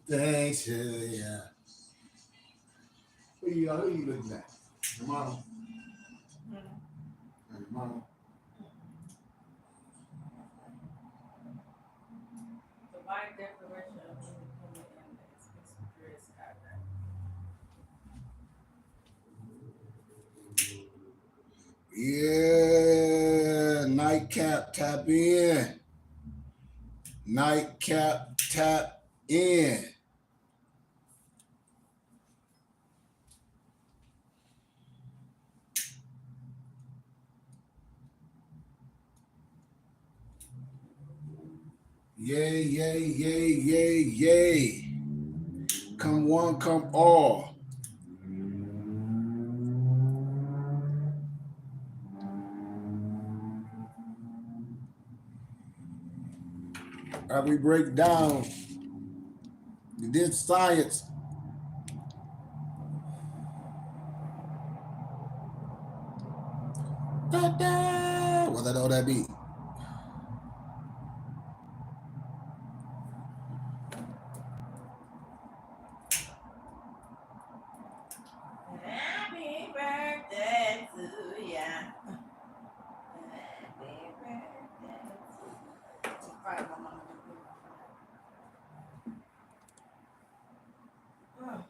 Thanks, yeah. Who you looking at? Your mama? Your mama? The white Declaration of Independence, Mr. Dred Scott. Yeah, nightcap, tap in. Nightcap, tap in. Yay, yay, yay, yay, yay. Come one, come all. As we break down this science, what that all that be? Happy birthday to ya. Happy birthday to ya. Right, my mama just blew my phone.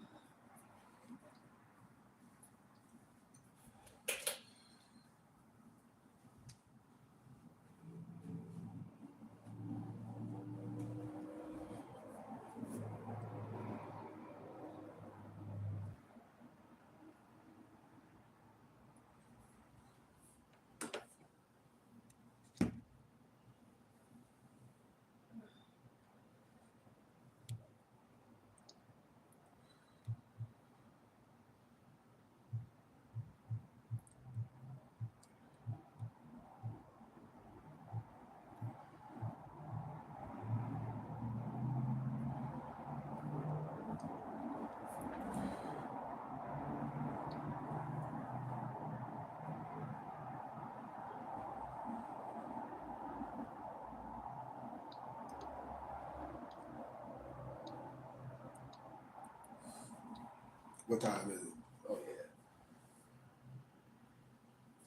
What time is it? Oh yeah.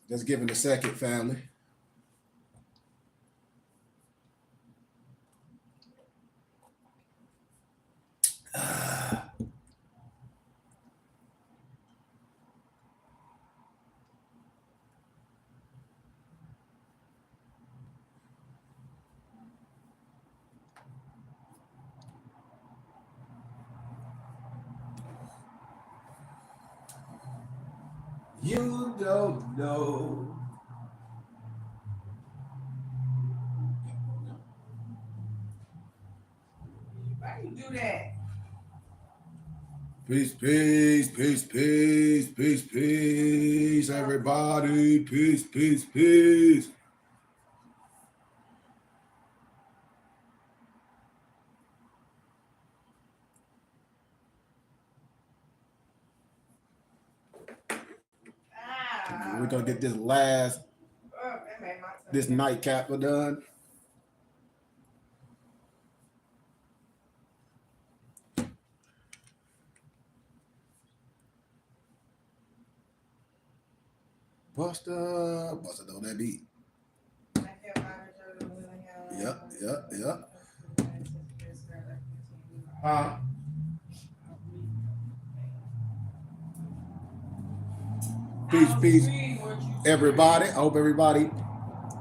Just give it a second, family. You don't know. Why you do that? Peace, peace, peace, peace, peace, peace, everybody. Peace, peace, peace. We're gonna get this last That made my this tongue. nightcap done. Buster on that beat. Yep, yep, yep. Huh? Peace, peace, everybody. I hope everybody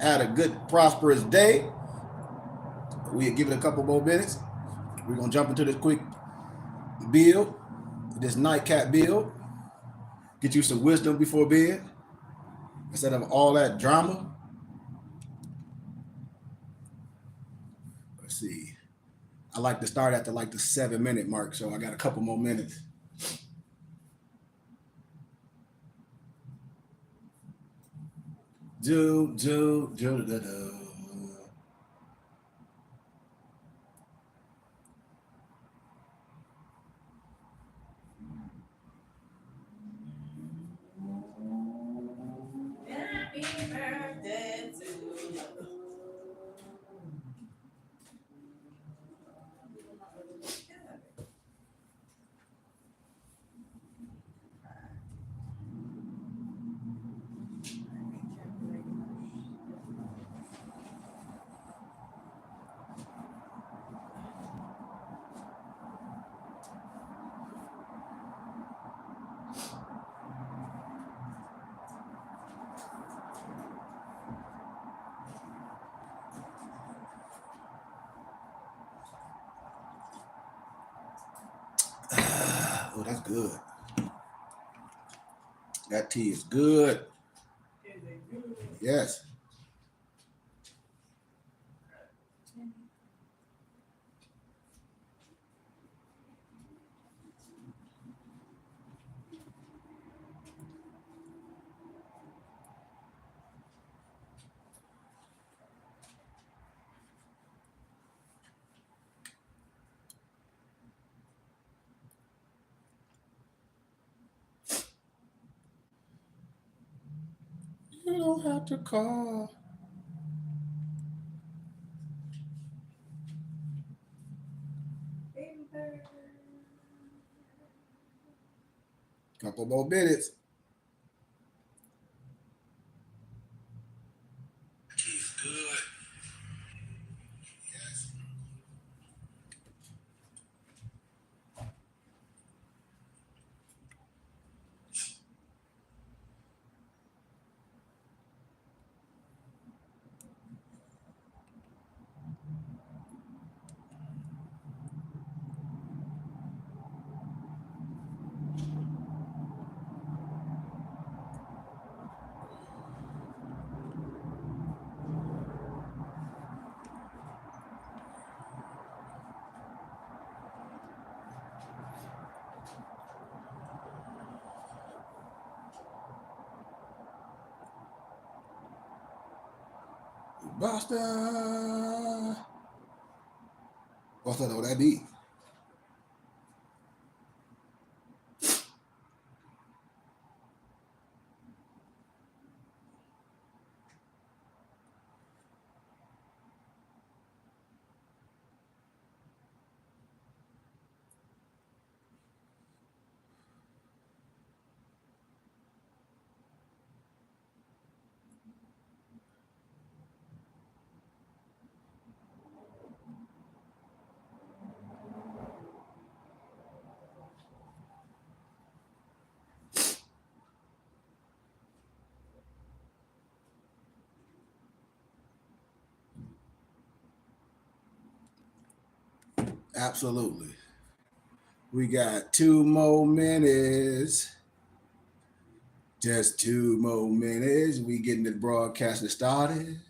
had a good, prosperous day. We'll give it a couple more minutes. We're gonna jump into this quick build, this nightcap build. Get you some wisdom before bed instead of all that drama. Let's see. I like to start at the 7 minute mark, so I got a couple more minutes. Do. Happy birthday to you. Oh, that's good. That tea is good. Is it good? Yes. You don't have to call. Couple more minutes. Tea's good. Yes. Buster. What's that? What that be? Absolutely. We got 2 more minutes. Just 2 more minutes. We getting the broadcasting started.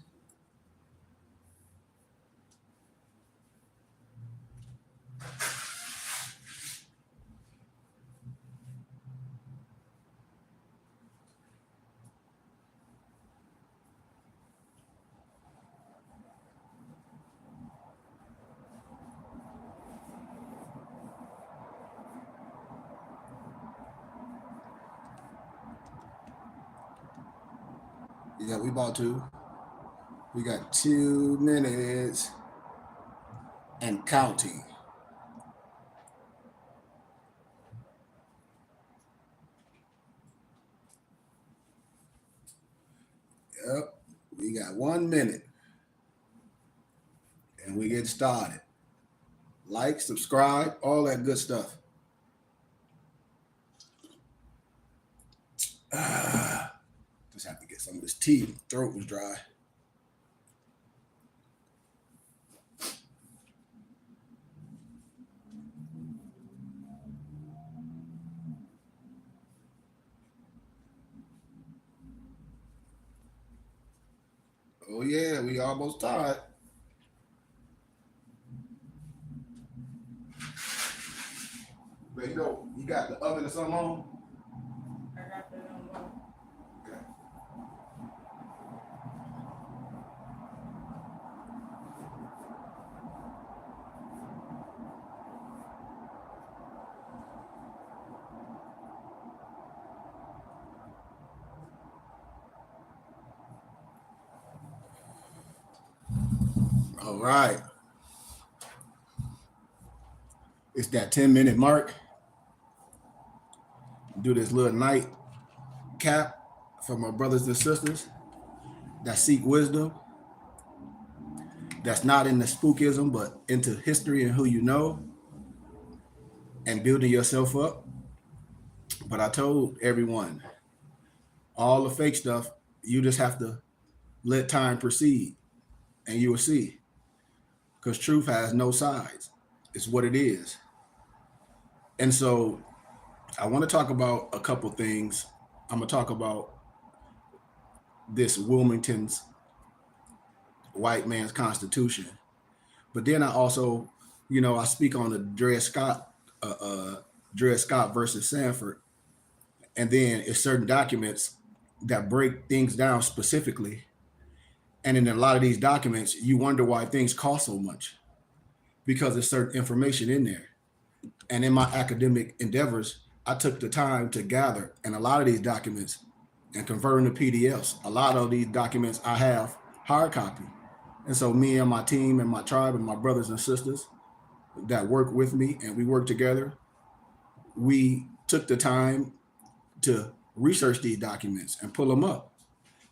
Yeah, we about to. We got 2 minutes and counting. Yep. We got 1 minute and we get started. Like, subscribe, all that good stuff. Just have to get some of this tea. Throat was dry. Oh yeah, we almost tied. But you got the oven or something on? I got that on low. Okay. All right. It's that 10-minute mark. Do this little night cap for my brothers and sisters that seek wisdom, that's not into spookism, but into history and who you know and building yourself up. But I told everyone, all the fake stuff, you just have to let time proceed and you will see. Because truth has no sides. It's what it is. And so I want to talk about a couple things. I'm gonna talk about this Wilmington's white man's constitution, but then I also, I speak on the uh, uh, Dred Scott versus Sanford, and then it's certain documents that break things down specifically. And in a lot of these documents, you wonder why things cost so much because there's certain information in there. And in my academic endeavors, I took the time to gather and a lot of these documents and convert them to PDFs. A lot of these documents I have hard copy. And so me and my team and my tribe and my brothers and sisters that work with me and we work together, we took the time to research these documents and pull them up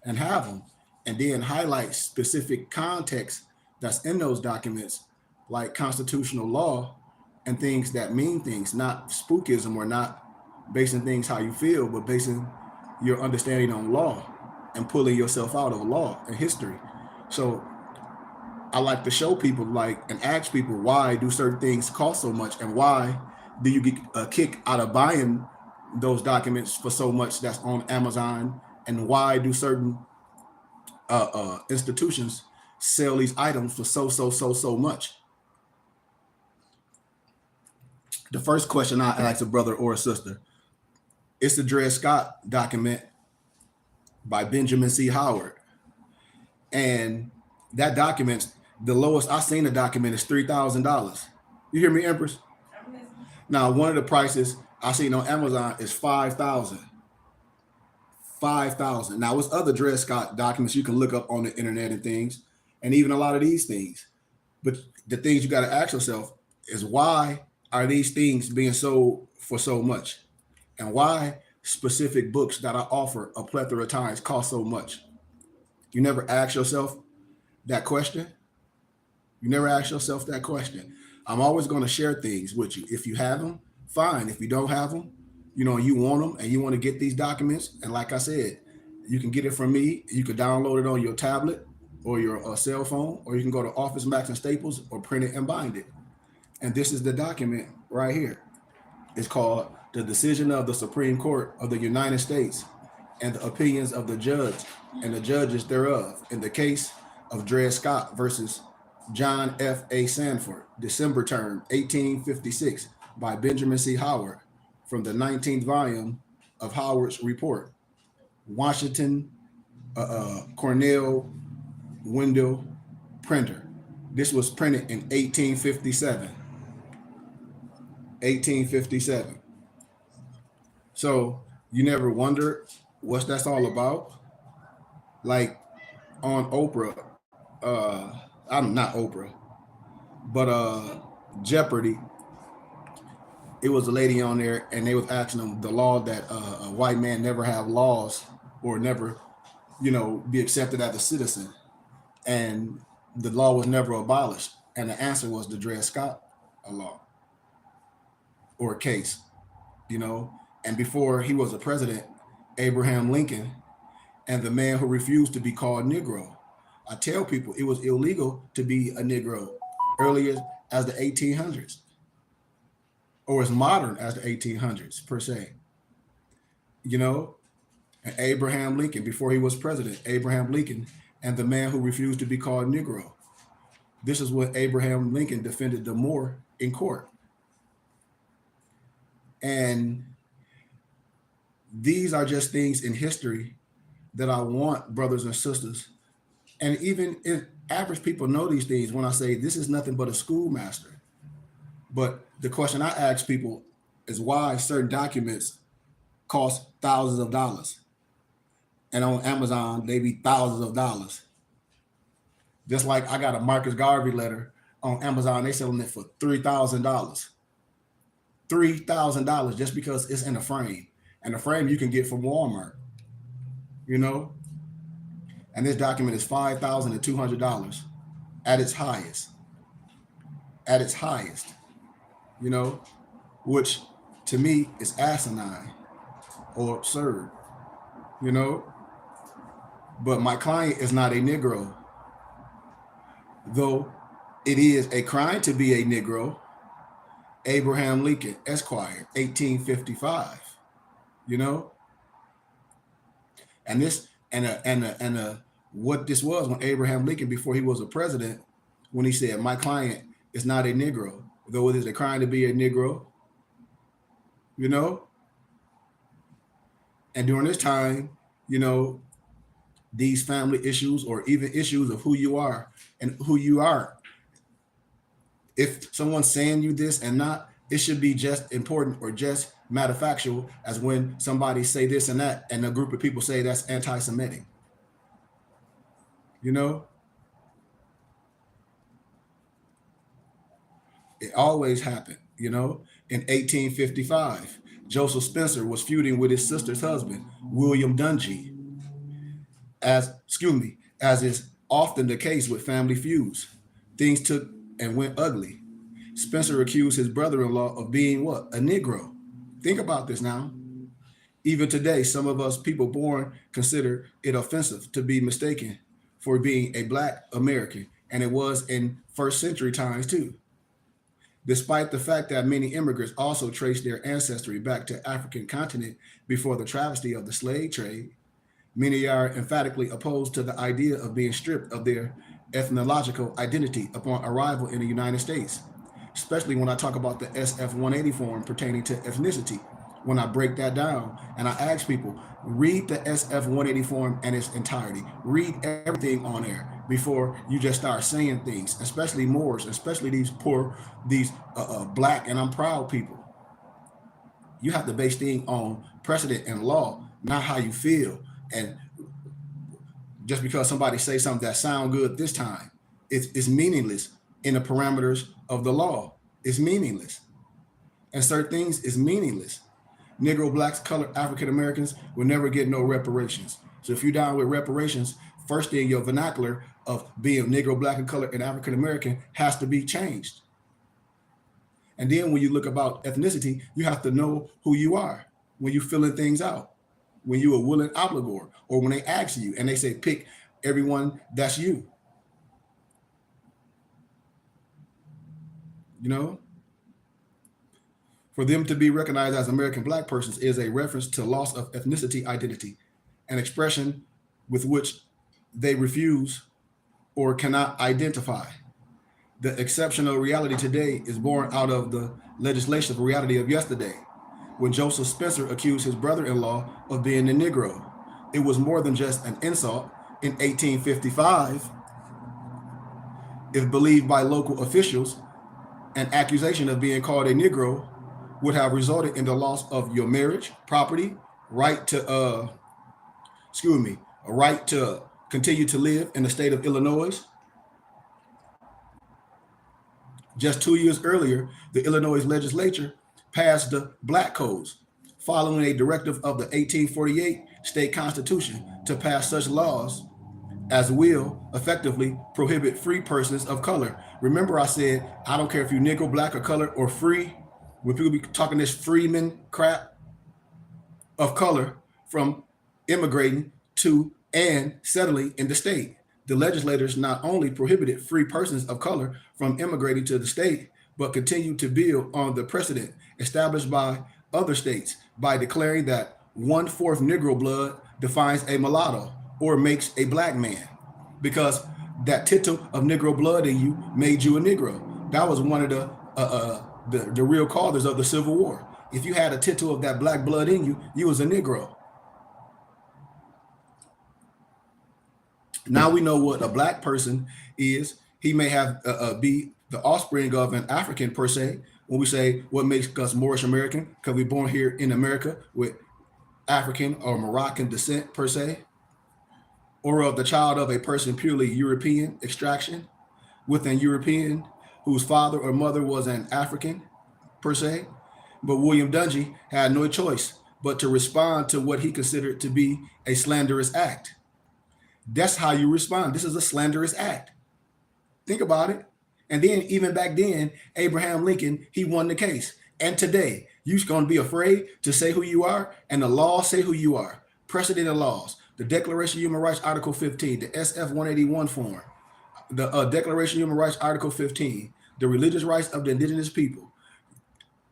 and have them and then highlight specific context that's in those documents like constitutional law and things that mean things, not spookism or not basing things how you feel, but basing your understanding on law and pulling yourself out of law and history. So I like to show people like and ask people why do certain things cost so much and why do you get a kick out of buying those documents for so much that's on Amazon and why do certain institutions sell these items for so much. The first question I ask a brother or a sister, it's the Dred Scott document by Benjamin C. Howard. And that document, the lowest I seen the document is $3,000. You hear me, Empress? I'm listening. Now, one of the prices I seen on Amazon is 5,000. 5,000. Now, it's other Dred Scott documents you can look up on the internet and things, and even a lot of these things. But the things you got to ask yourself is why are these things being sold for so much? And why specific books that I offer a plethora of times cost so much? You never ask yourself that question? You never ask yourself that question. I'm always going to share things with you. If you have them, fine. If you don't have them, you want them and you want to get these documents. And like I said, you can get it from me. You can download it on your tablet or your cell phone, or you can go to Office Max and Staples or print it and bind it. And this is the document right here. It's called The Decision of the Supreme Court of the United States and the Opinions of the Judge and the Judges thereof in the case of Dred Scott versus John F. A. Sanford, December term 1856 by Benjamin C. Howard from the 19th volume of Howard's Report, Washington Cornell Wendell Printer. This was printed in 1857. 1857. So you never wonder what that's all about? Like on Oprah, I'm not Oprah, but Jeopardy, it was a lady on there and they was asking them the law that a white man never have laws or never, be accepted as a citizen. And the law was never abolished. And the answer was the Dred Scott law or case, you know. And before he was a president, Abraham Lincoln and the man who refused to be called Negro. I tell people it was illegal to be a Negro earlier as the 1800s or as modern as the 1800s per se, you know. And Abraham Lincoln, before he was president, Abraham Lincoln and the man who refused to be called Negro. This is what Abraham Lincoln defended the Moor in court. And these are just things in history that I want brothers and sisters, and even if average people know these things when I say this is nothing but a schoolmaster. But the question I ask people is why certain documents cost thousands of dollars. And on Amazon, they be thousands of dollars. Just like I got a Marcus Garvey letter on Amazon, they selling it for $3,000. $3,000 just because it's in a frame. And the frame you can get from Walmart, you know? And this document is $5,200 at its highest. At its highest, which to me is asinine or absurd, you know? But my client is not a Negro, though it is a crime to be a Negro. Abraham Lincoln, Esquire, 1855. You know, and this and what this was when Abraham Lincoln, before he was a president, when he said, "My client is not a Negro, though it is a crime to be a Negro." You know, and during this time, you know, these family issues or even issues of who you are and who you are. If someone's saying you this and not, it should be just important or just matter factual as when somebody say this and that and a group of people say that's anti-Semitic. You know, it always happened. You know, in 1855, Joseph Spencer was feuding with his sister's husband, William Dungy, as is often the case with family feuds. Things took and went ugly. Spencer accused his brother-in-law of being what? A Negro. Think about this now. Even today, some of us people born consider it offensive to be mistaken for being a black American, and it was in first century times too. Despite the fact that many immigrants also trace their ancestry back to African continent before the travesty of the slave trade, many are emphatically opposed to the idea of being stripped of their ethnological identity upon arrival in the United States, especially when I talk about the SF 180 form pertaining to ethnicity. When I break that down and I ask people, read the SF 180 form in its entirety, read everything on there before you just start saying things, especially Moors, especially these poor, these black and I'm proud people. You have to base things on precedent and law, not how you feel. And just because somebody say something that sound good this time, it's meaningless in the parameters of the law. It's meaningless. And certain things is meaningless. Negro, blacks, colored African Americans will never get no reparations. So if you're down with reparations, first thing your vernacular of being Negro, black, and colored and African American has to be changed. And then when you look about ethnicity, you have to know who you are when you're filling things out. When you're a willing obligor, or when they ask you and they say, pick everyone that's you. You know? For them to be recognized as American black persons is a reference to loss of ethnicity identity, an expression with which they refuse or cannot identify. The exceptional reality today is born out of the legislative reality of yesterday, when Joseph Spencer accused his brother-in-law of being a Negro. It was more than just an insult. In 1855, if believed by local officials, an accusation of being called a Negro would have resulted in the loss of your marriage, property, right to a right to continue to live in the state of Illinois. Just 2 years earlier, the Illinois legislature passed the Black Codes, following a directive of the 1848 state constitution to pass such laws as will effectively prohibit free persons of color. Remember, I said, I don't care if you're Negro, black, or color, or free. When people be talking this freeman crap of color from immigrating to and settling in the state. The legislators not only prohibited free persons of color from immigrating to the state, but continued to build on the precedent established by other states by declaring that 1/4 Negro blood defines a mulatto or makes a black man, because that tittle of Negro blood in you made you a Negro. That was one of the real causes of the Civil War. If you had a tittle of that black blood in you, you was a Negro. Now we know what a black person is. He may have be the offspring of an African per se. When we say what makes us Moorish American, because we're born here in America with African or Moroccan descent per se, or of the child of a person purely European extraction with an European whose father or mother was an African per se. But William Dungy had no choice but to respond to what he considered to be a slanderous act. That's how you respond. This is a slanderous act. Think about it. And then even back then, Abraham Lincoln, he won the case. And today, you're going to be afraid to say who you are, and the laws say who you are. Precedent and laws, the Declaration of Human Rights, Article 15, the SF 181 form, the Declaration of Human Rights, Article 15, the religious rights of the indigenous people,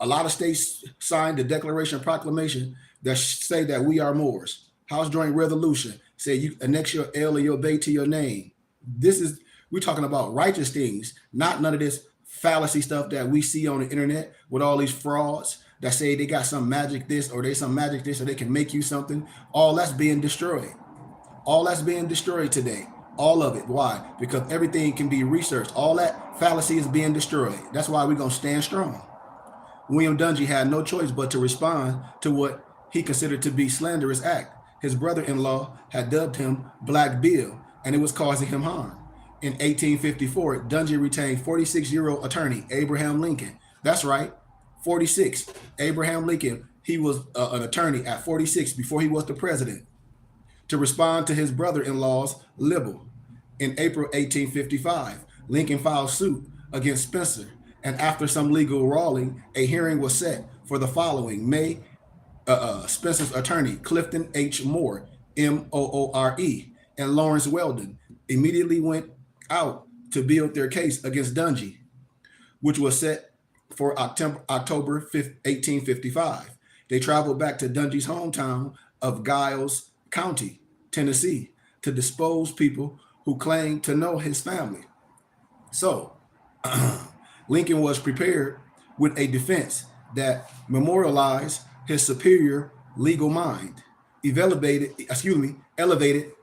A lot of states signed the Declaration of Proclamation that say that we are Moors. House Joint Resolution say you annex your L or your Bay to your name. This is we're talking about righteous things, not none of this fallacy stuff that we see on the internet with all these frauds that say they got some magic this or they some magic this or they can make you something. All that's being destroyed. All that's being destroyed today. All of it. Why? Because everything can be researched. All that fallacy is being destroyed. That's why we're going to stand strong. William Dungy had no choice but to respond to what he considered to be slanderous act. His brother-in-law had dubbed him Black Bill, and it was causing him harm. In 1854, Dungy retained 46-year-old attorney Abraham Lincoln. That's right, 46. Abraham Lincoln, he was an attorney at 46 before he was the president, to respond to his brother-in-law's libel. In April 1855, Lincoln filed suit against Spencer, and after some legal brawling, a hearing was set for the following May. Spencer's attorney, Clifton H. Moore, Moore, and Lawrence Weldon immediately went out to build their case against Dungy, which was set for October 5th, 1855. They traveled back to Dungy's hometown of Giles County, Tennessee, to depose people who claimed to know his family. So, Lincoln was prepared with a defense that memorialized his superior legal mind, elevated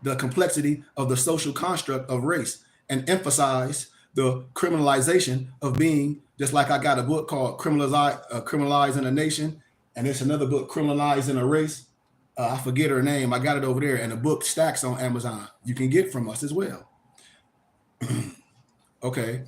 the complexity of the social construct of race, and emphasized the criminalization of being, just like I got a book called Criminalizing a Nation, and there's another book, Criminalizing a Race. I forget her name. I got it over there, and the book stacks on Amazon. You can get from us as well. Okay,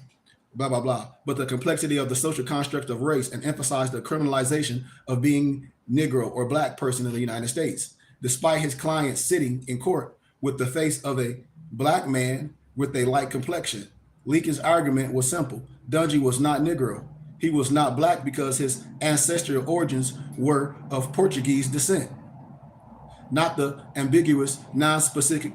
blah, blah, blah. But the complexity of the social construct of race and emphasize the criminalization of being Negro or Black person in the United States. Despite his client sitting in court with the face of a Black man with a light complexion, Lincoln's argument was simple. Dungy was not Negro. He was not Black because his ancestral origins were of Portuguese descent, not the ambiguous, non-specific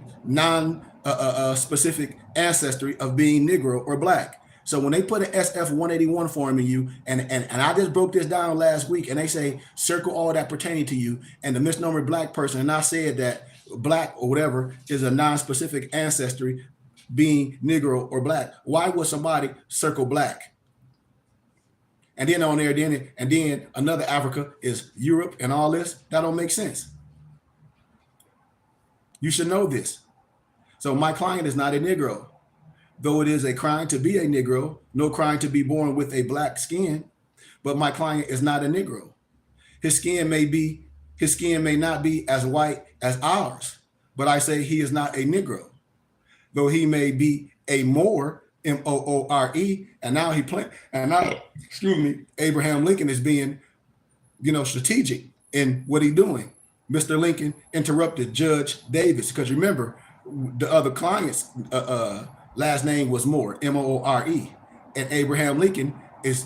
ancestry of being Negro or Black. So when they put an SF 181 form in you, and I just broke this down last week, and they say circle all that pertaining to you and the misnomer Black person, and I said that Black or whatever is a non-specific ancestry being Negro or Black. Why would somebody circle Black? And then on there, and then another Africa is Europe and all this. That don't make sense. You should know this. So my client is not a Negro. Though it is a crime to be a Negro, no crime to be born with a Black skin, but my client is not a Negro. His skin may not be as white as ours, but I say he is not a Negro. Though he may be a Moor, Moore, and now Abraham Lincoln is being, strategic in what he's doing. Mr. Lincoln interrupted Judge Davis, because remember, the other client's last name was Moore, Moore, and Abraham Lincoln is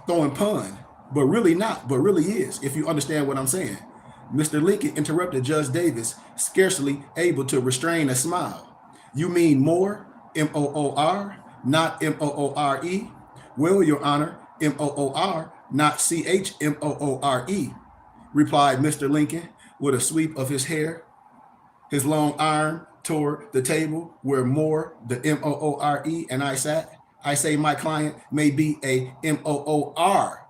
throwing pun, but really not, but really is, if you understand what I'm saying. Mr. Lincoln interrupted Judge Davis, scarcely able to restrain a smile. You mean Moore, Moor, not Moore? Well, Your Honor, Moor, not Chmoore, replied Mr. Lincoln with a sweep of his hair. His long arm toward the table where Moore, the Moore, and I sat. I say my client may be a Moor,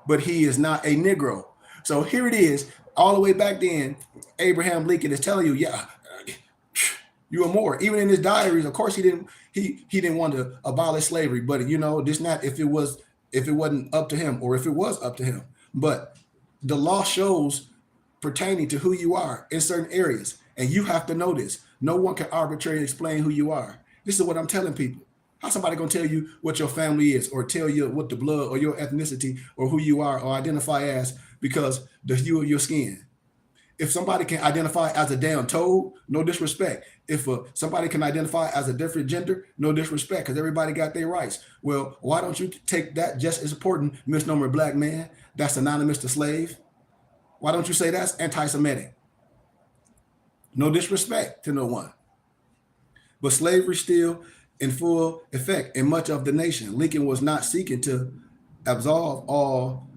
but he is not a Negro. So here it is, all the way back then, Abraham Lincoln is telling you, yeah, you're a Moor. Even in his diaries, of course, he didn't want to abolish slavery, but this not if it wasn't up to him, or if it was up to him. But the law shows pertaining to who you are in certain areas, and you have to know this. No one can arbitrarily explain who you are. This is what I'm telling people. How somebody gonna tell you what your family is, or tell you what the blood or your ethnicity or who you are or identify as because the hue of your skin? If somebody can identify as a damn toad, no disrespect. If somebody can identify as a different gender, no disrespect, because everybody got their rights. Well, why don't you take that just as important misnomer Black man that's synonymous to slave? Why don't you say that's anti-Semitic? No disrespect to no one. But slavery still in full effect in much of the nation. Lincoln was not seeking to absolve all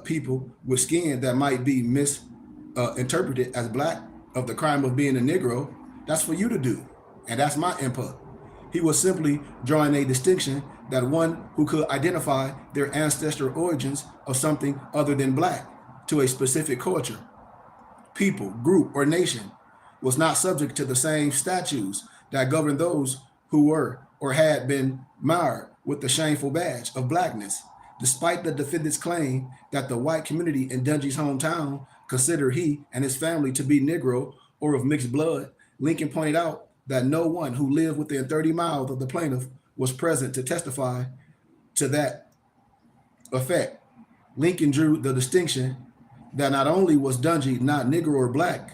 people with skin that might be misinterpreted as black of the crime of being a Negro, that's for you to do. And that's my input. He was simply drawing a distinction that one who could identify their ancestral origins of something other than black to a specific culture, people, group, or nation was not subject to the same statutes that govern those who were or had been marred with the shameful badge of blackness. Despite the defendant's claim that the white community in Dungy's hometown considered he and his family to be Negro or of mixed blood, Lincoln pointed out that no one who lived within 30 miles of the plaintiff was present to testify to that effect. Lincoln drew the distinction that not only was Dungy not Negro or black,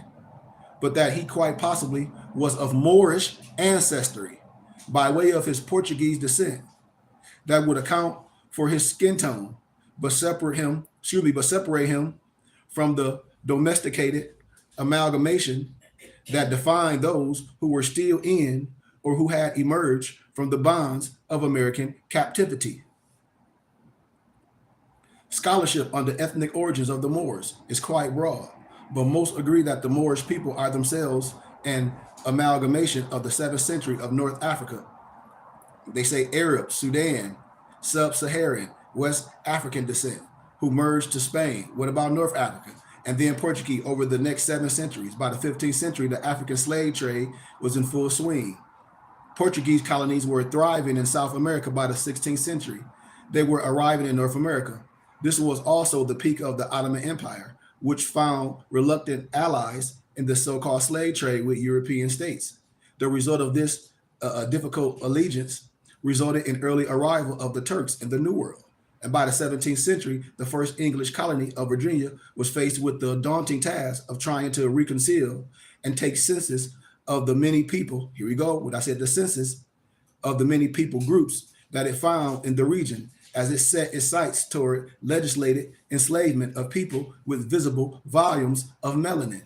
but that he quite possibly was of Moorish ancestry by way of his Portuguese descent. That would account for his skin tone, but separate him from the domesticated amalgamation that defined those who were still in or who had emerged from the bonds of American captivity. Scholarship on the ethnic origins of the Moors is quite broad, but most agree that the Moorish people are themselves an amalgamation of the 7th century of North Africa. They say Arab, Sudan, Sub-Saharan, West African descent, who merged to Spain. What about North Africa? And then Portuguese over the next 7 centuries. By the 15th century, the African slave trade was in full swing. Portuguese colonies were thriving in South America by the 16th century. They were arriving in North America. This was also the peak of the Ottoman Empire, which found reluctant allies in the so-called slave trade with European states. The result of this difficult allegiance resulted in early arrival of the Turks in the New World. And by the 17th century, the first English colony of Virginia was faced with the daunting task of trying to reconcile and take census of the many people, here we go, what I said, the census of the many people groups that it found in the region as it set its sights toward legislated enslavement of people with visible volumes of melanin.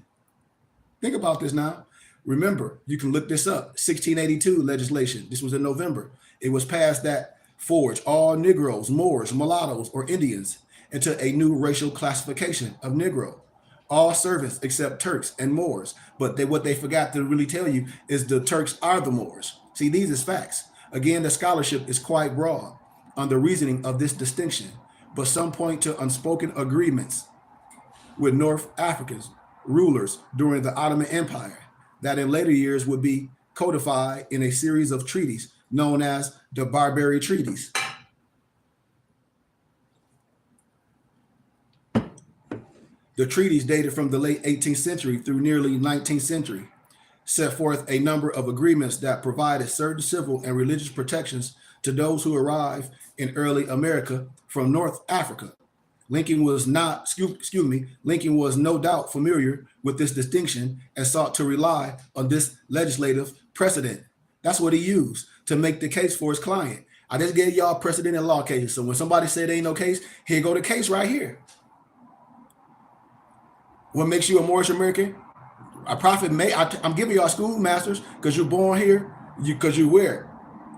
Think about this now. Remember, you can look this up, 1682 legislation. This was in November. It was passed that forged all Negroes, Moors, mulattoes, or Indians into a new racial classification of Negro. All servants except Turks and Moors. But what they forgot to really tell you is the Turks are the Moors. See, these is facts. Again, the scholarship is quite broad on the reasoning of this distinction, but some point to unspoken agreements with North Africans rulers during the Ottoman Empire that in later years would be codified in a series of treaties known as the Barbary Treaties. The treaties dated from the late 18th century through nearly 19th century set forth a number of agreements that provided certain civil and religious protections to those who arrived in early America from North Africa. Lincoln was no doubt familiar with this distinction and sought to rely on this legislative precedent. That's what he used to make the case for his client. I just gave y'all precedent in law cases. So when somebody said there ain't no case, here go the case right here. What makes you a Moorish American? I'm giving y'all schoolmasters because you're born here, because you where?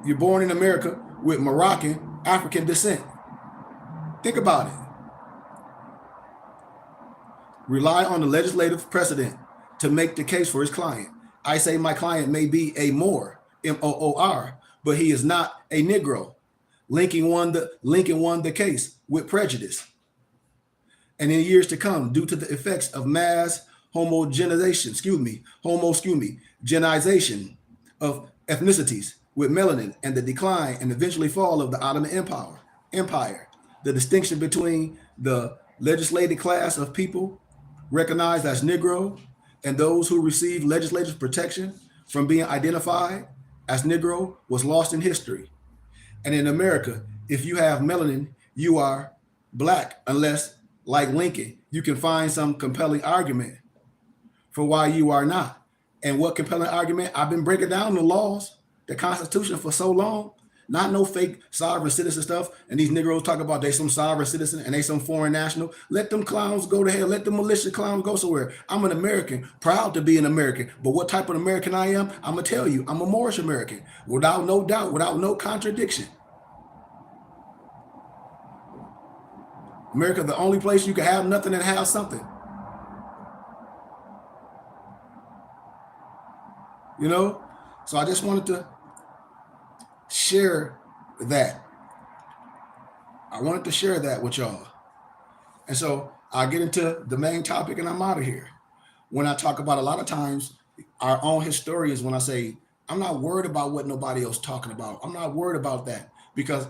You're born in America with Moroccan, African descent. Think about it. Rely on the legislative precedent to make the case for his client. I say my client may be a Moor, M-O-O-R, but he is not a Negro. Lincoln won the case with prejudice. And in years to come, due to the effects of mass homogenization of ethnicities with melanin and the decline and eventually fall of the Ottoman Empire, the distinction between the legislated class of people recognized as Negro and those who received legislative protection from being identified as Negro was lost in history. And in America, if you have melanin, you are black, unless, like Lincoln, you can find some compelling argument for why you are not. And what compelling argument? I've been breaking down the laws, the Constitution for so long, not no fake sovereign citizen stuff. And these Negroes talk about they some sovereign citizen and they some foreign national. Let them clowns go to hell. Let the militia clowns go somewhere. I'm an American, proud to be an American. But what type of American I am, I'm going to tell you, I'm a Moorish American, without no doubt, without no contradiction. America, the only place you can have nothing and have something. You know? So I just wanted to share that. I wanted to share that with y'all. And so I'll get into the main topic and I'm out of here. When I talk about a lot of times our own historians, when I say, I'm not worried about what nobody else talking about. I'm not worried about that because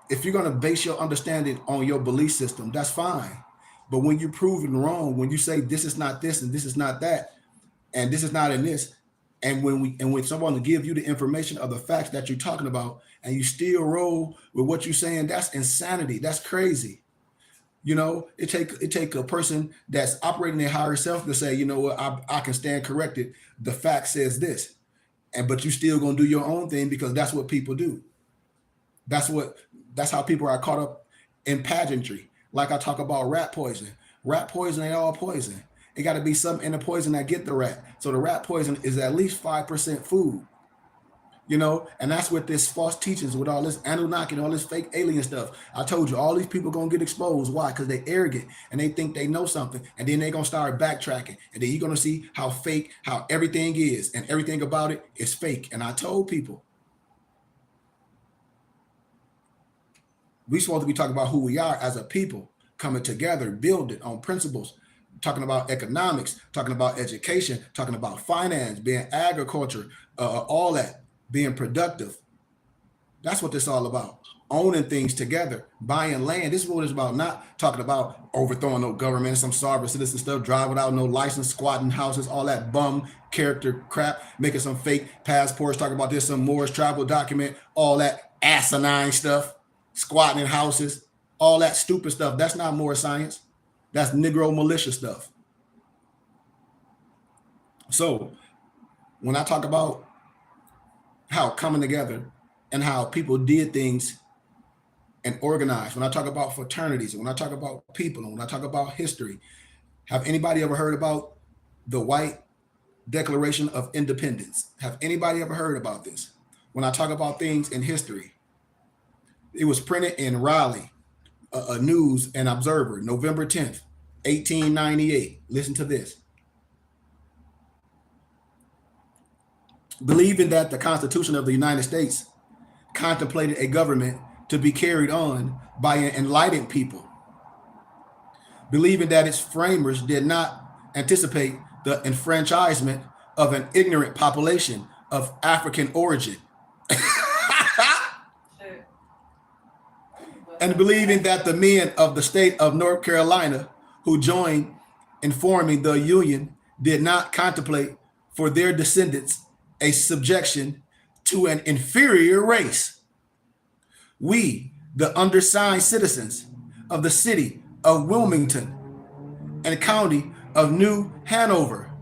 if you're going to base your understanding on your belief system, that's fine. But when you're proven wrong, when you say this is not this and this is not that, and this is not in this, and when someone will give you the information of the facts that you're talking about, and you still roll with what you're saying, that's insanity. That's crazy. You know, it take a person that's operating their higher self to say, you know what, I can stand corrected. The fact says this, but you still gonna do your own thing because that's what people do. That's how people are caught up in pageantry. Like I talk about rat poison. Rat poison ain't all poison. It got to be something in the poison that get the rat. So the rat poison is at least 5% food. You know, and that's with this false teachings, with all this Anunnaki and all this fake alien stuff. I told you, all these people gonna get exposed. Why? Because they arrogant and they think they know something, and then they gonna start backtracking, and then you're gonna see how fake, how everything is, and everything about it is fake. And I told people, we supposed to be talking about who we are as a people, coming together, building on principles, talking about economics, talking about education, talking about finance, being agriculture, all that, being productive. That's what this all about. Owning things together, buying land. This is what it's about. Not talking about overthrowing no government, some sovereign citizen stuff, driving without no license, squatting houses, all that bum character crap, making some fake passports, talking about this, some Moorish travel document, all that asinine stuff, squatting in houses, all that stupid stuff. That's not more science. That's Negro militia stuff. So when I talk about how coming together and how people did things and organized, when I talk about fraternities, when I talk about people, and when I talk about history, have anybody ever heard about the White Declaration of Independence? Have anybody ever heard about this? When I talk about things in history, it was printed in Raleigh, a News and Observer, November 10th, 1898. Listen to this. Believing that the Constitution of the United States contemplated a government to be carried on by an enlightened people, believing that its framers did not anticipate the enfranchisement of an ignorant population of African origin, and believing that the men of the state of North Carolina who joined in forming the Union did not contemplate for their descendants a subjection to an inferior race. We, the undersigned citizens of the city of Wilmington and county of New Hanover,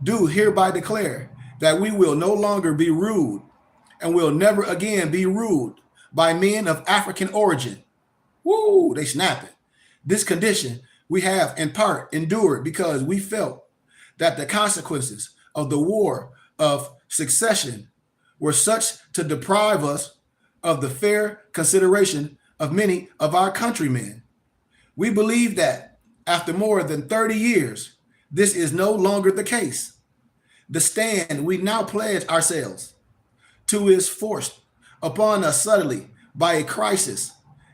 do hereby declare that we will no longer be ruled and will never again be ruled by men of African origin. Woo, they snapping. This condition we have in part endured because we felt that the consequences of the war of succession were such to deprive us of the fair consideration of many of our countrymen. We believe that after more than 30 years, this is no longer the case. The stand we now pledge ourselves to is forced upon us suddenly by a crisis,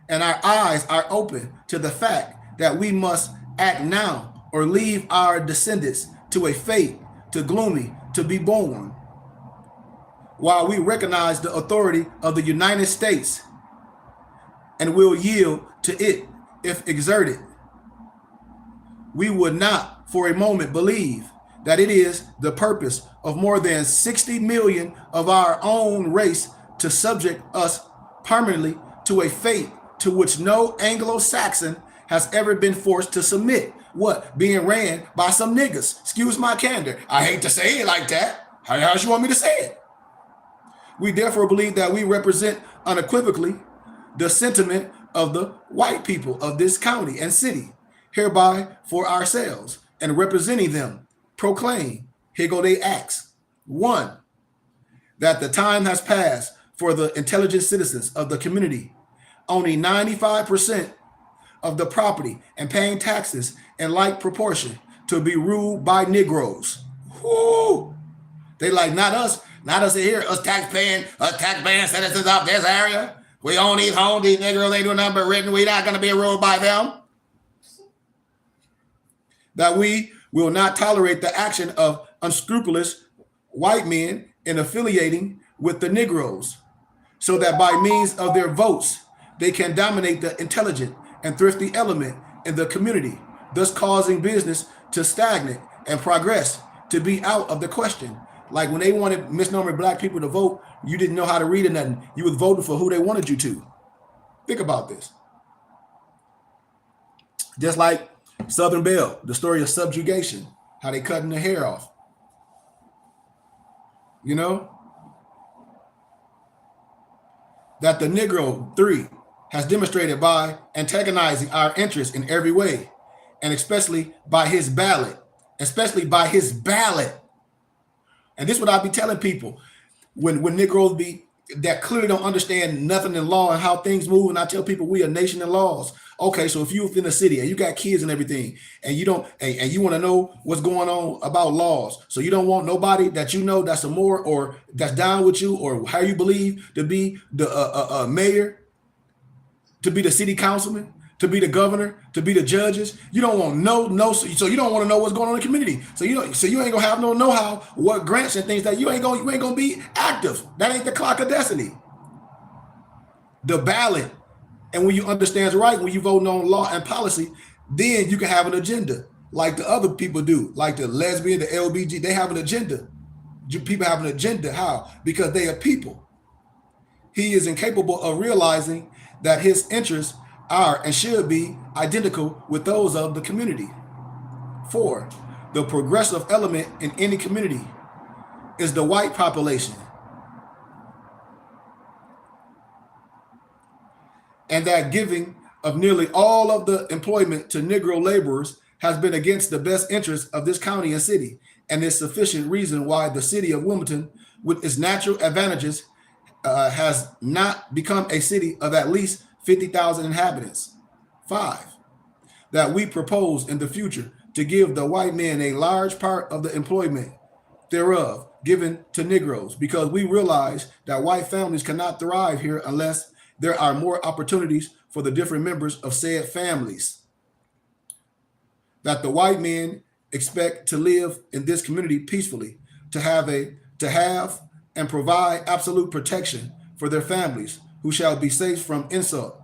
and our eyes are open to the fact that we must act now or leave our descendants to a fate too gloomy to be borne. While we recognize the authority of the United States and will yield to it if exerted, we would not for a moment believe that it is the purpose of more than 60 million of our own race to subject us permanently to a fate to which no Anglo-Saxon has ever been forced to submit. What? Being ran by some niggas. Excuse my candor. I hate to say it like that. How else you want me to say it? We therefore believe that we represent unequivocally the sentiment of the white people of this county and city, hereby for ourselves, and representing them, proclaim, here go they acts. 1, that the time has passed for the intelligent citizens of the community. Only 95% of the property and paying taxes in like proportion to be ruled by Negroes. Whoo! They like not us here, us taxpaying citizens of this area. We own these homes, these Negroes ain't doing nothing but written. We're not gonna be ruled by them. That we will not tolerate the action of unscrupulous white men in affiliating with the Negroes, so that by means of their votes, they can dominate the intelligent and thrifty element in the community, thus causing business to stagnate and progress to be out of the question. Like when they wanted misnomer black people to vote, you didn't know how to read or nothing. You was voting for who they wanted you to. Think about this. Just like Southern Belle, the story of subjugation, how they cutting their hair off. You know? That the Negro 3 has demonstrated by antagonizing our interests in every way, and especially by his ballot. And this is what I be telling people when Negroes be that clearly don't understand nothing in law and how things move. And I tell people we a nation in laws. Okay, so if you're in the city and you got kids and everything, and you don't, and you want to know what's going on about laws, so you don't want nobody that you know that's a more or that's down with you or how you believe to be the mayor, to be the city councilman, to be the governor, to be the judges. You don't want so you don't want to know what's going on in the community. So you ain't gonna have no know-how, what grants and things that you ain't gonna be active. That ain't the clock of destiny. The ballot, and when you understand right, when you vote on law and policy, then you can have an agenda like the other people do, like the lesbian, the LBG. They have an agenda. People have an agenda. How? Because they are people. He is incapable of realizing that his interests are and should be identical with those of the community. 4, the progressive element in any community is the white population, and that giving of nearly all of the employment to Negro laborers has been against the best interests of this county and city, and is sufficient reason why the city of Wilmington, with its natural advantages, has not become a city of at least 50,000 inhabitants. 5, that we propose in the future to give the white men a large part of the employment thereof given to Negroes, because we realize that white families cannot thrive here unless there are more opportunities for the different members of said families. That the white men expect to live in this community peacefully, to have and provide absolute protection for their families, who shall be safe from insult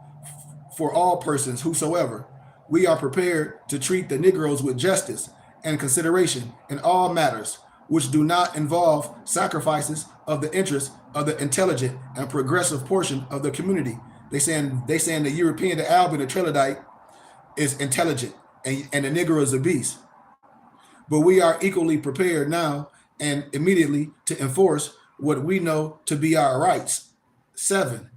for all persons whosoever. We are prepared to treat the Negroes with justice and consideration in all matters which do not involve sacrifices of the interests of the intelligent and progressive portion of the community. They saying the European, the Albion, the Trelodite is intelligent, and the Negro is a beast. But we are equally prepared now and immediately to enforce what we know to be our rights. 7,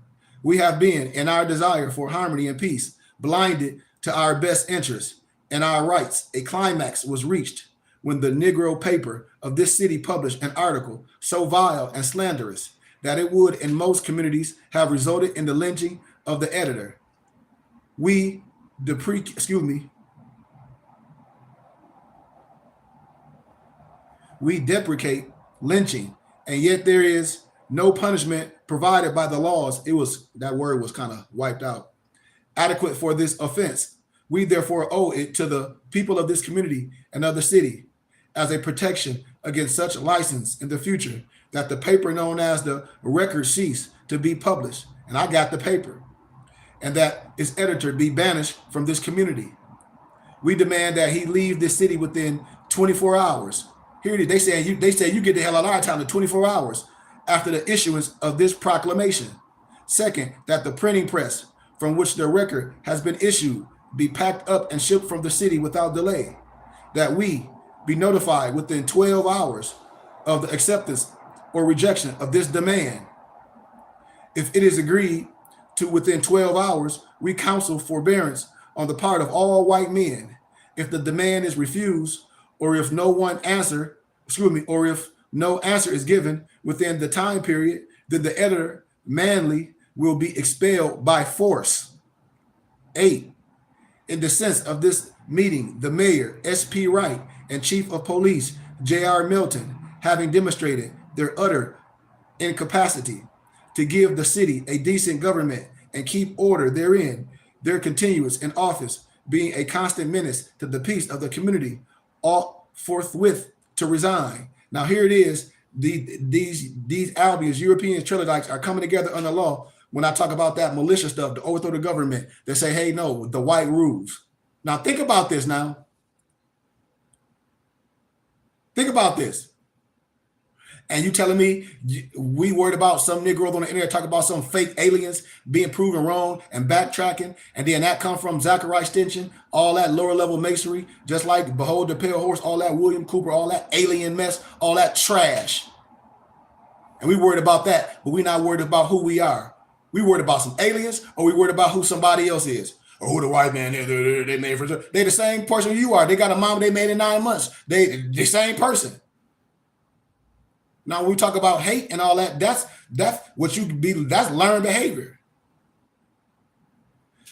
we have been, in our desire for harmony and peace, blinded to our best interests and our rights. A climax was reached when the Negro paper of this city published an article so vile and slanderous that it would, in most communities, have resulted in the lynching of the editor. We deprecate lynching, and yet there is no punishment provided by the laws. That word was kind of wiped out. Adequate for this offense. We therefore owe it to the people of this community and of the city as a protection against such license in the future, that the paper known as the Record cease to be published, and I got the paper, and that its editor be banished from this community. We demand that he leave this city within 24 hours. Here it is. They say you get the hell out of our town in 24 hours after the issuance of this proclamation. 2nd, that the printing press from which the record has been issued be packed up and shipped from the city without delay. That we be notified within 12 hours of the acceptance or rejection of this demand. If it is agreed to within 12 hours, we counsel forbearance on the part of all white men. If the demand is refused, or if no answer is given within the time period, then the editor manly will be expelled by force. 8, In the sense of this meeting, the mayor, S.P. Wright, and chief of police, J.R. Milton, having demonstrated their utter incapacity to give the city a decent government and keep order therein, their continuance in office being a constant menace to the peace of the community, ought forthwith to resign. Now here it is. These Albions, Europeans, Trilodytes are coming together under law. When I talk about that militia stuff, to overthrow the government, they say, hey, no, the white rules. Now think about this now. Think about this. And you telling me we worried about some Negroes on the internet talking about some fake aliens being proven wrong and backtracking, and then that come from Zachariah Stinson, all that lower level masonry, just like Behold the Pale Horse, all that William Cooper, all that alien mess, all that trash. And we worried about that, but we're not worried about who we are. We worried about some aliens, or we worried about who somebody else is. Or who the white man is, they made for sure. They the same person you are. They got a mama they made in 9 months. They the same person. Now, when we talk about hate and all that, that's what you be. That's learned behavior.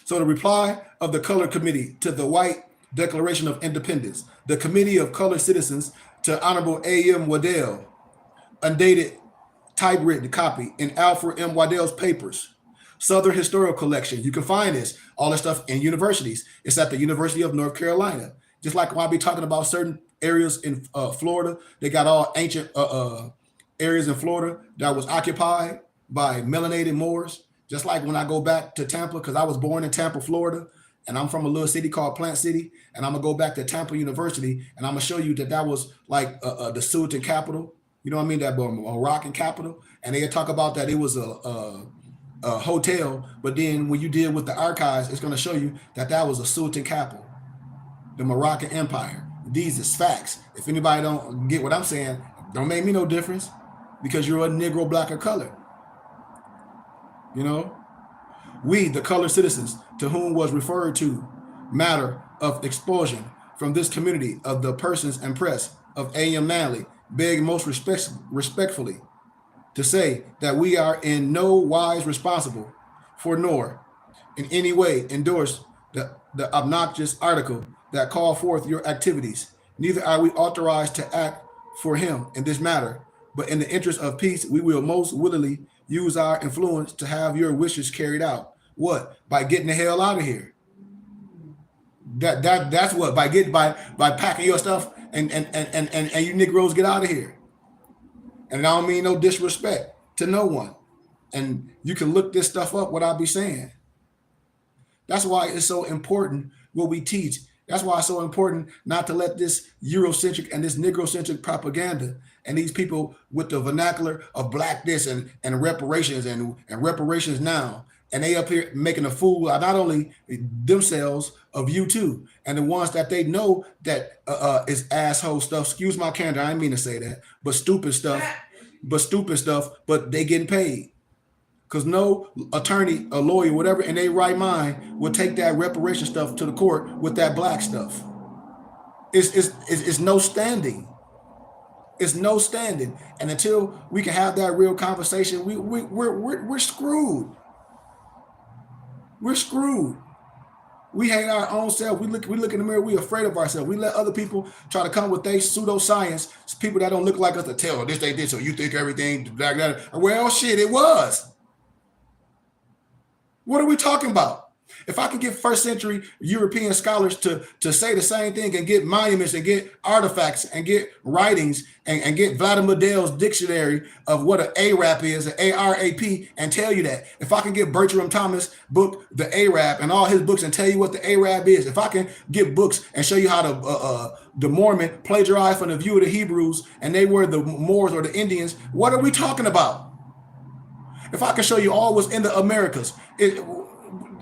So the reply of the Color Committee to the White Declaration of Independence, the Committee of Colored Citizens to Honorable A.M. Waddell, undated typewritten copy in Alfred M. Waddell's papers, Southern Historical Collection. You can find this, all this stuff in universities. It's at the University of North Carolina. Just like when I be talking about certain areas in Florida, they got all ancient areas in Florida that was occupied by melanated Moors. Just like when I go back to Tampa, because I was born in Tampa, Florida, and I'm from a little city called Plant City, and I'm gonna go back to Tampa University, and I'm gonna show you that was like the Sultan capital. You know what I mean? That Moroccan capital, and they talk about that it was a hotel, but then when you deal with the archives, it's gonna show you that was a Sultan capital, the Moroccan Empire. These is facts. If anybody don't get what I'm saying, don't make me no difference, because you're a Negro, black, or color. You know, we, the colored citizens, to whom was referred to matter of expulsion from this community of the persons and press of A.M. Manley, beg most respectfully to say that we are in no wise responsible for nor in any way endorse the obnoxious article that call forth your activities. Neither are we authorized to act for him in this matter, but in the interest of peace, we will most willingly use our influence to have your wishes carried out. What? By getting the hell out of here. That's what, by packing your stuff and you Negroes get out of here. And I don't mean no disrespect to no one. And you can look this stuff up, what I be saying. That's why it's so important what we teach. That's why it's so important not to let this Eurocentric and this Negrocentric propaganda and these people with the vernacular of black this and reparations and reparations now, and they up here making a fool of not only themselves, of you too, and the ones that they know that is asshole stuff. Excuse my candor, I didn't mean to say that, but stupid stuff, but they getting paid. Because no attorney, a lawyer, whatever, in their right mind would take that reparation stuff to the court with that black stuff. It's no standing. It's no standing. And until we can have that real conversation, we're screwed. We're screwed. We hate our own self. We look in the mirror. We're afraid of ourselves. We let other people try to come with their pseudoscience. People that don't look like us to tell this they did. So you think everything like that? Well, shit, it was. What are we talking about? If I can get first century European scholars to say the same thing and get monuments and get artifacts and get writings and get Vladimir Dale's dictionary of what an ARAP is, an ARAP, and tell you that. If I can get Bertram Thomas' book, The ARAP, and all his books and tell you what the ARAP is. If I can get books and show you how the Mormon plagiarized from the view of the Hebrews and they were the Moors or the Indians, what are we talking about? If I can show you all what's in the Americas, it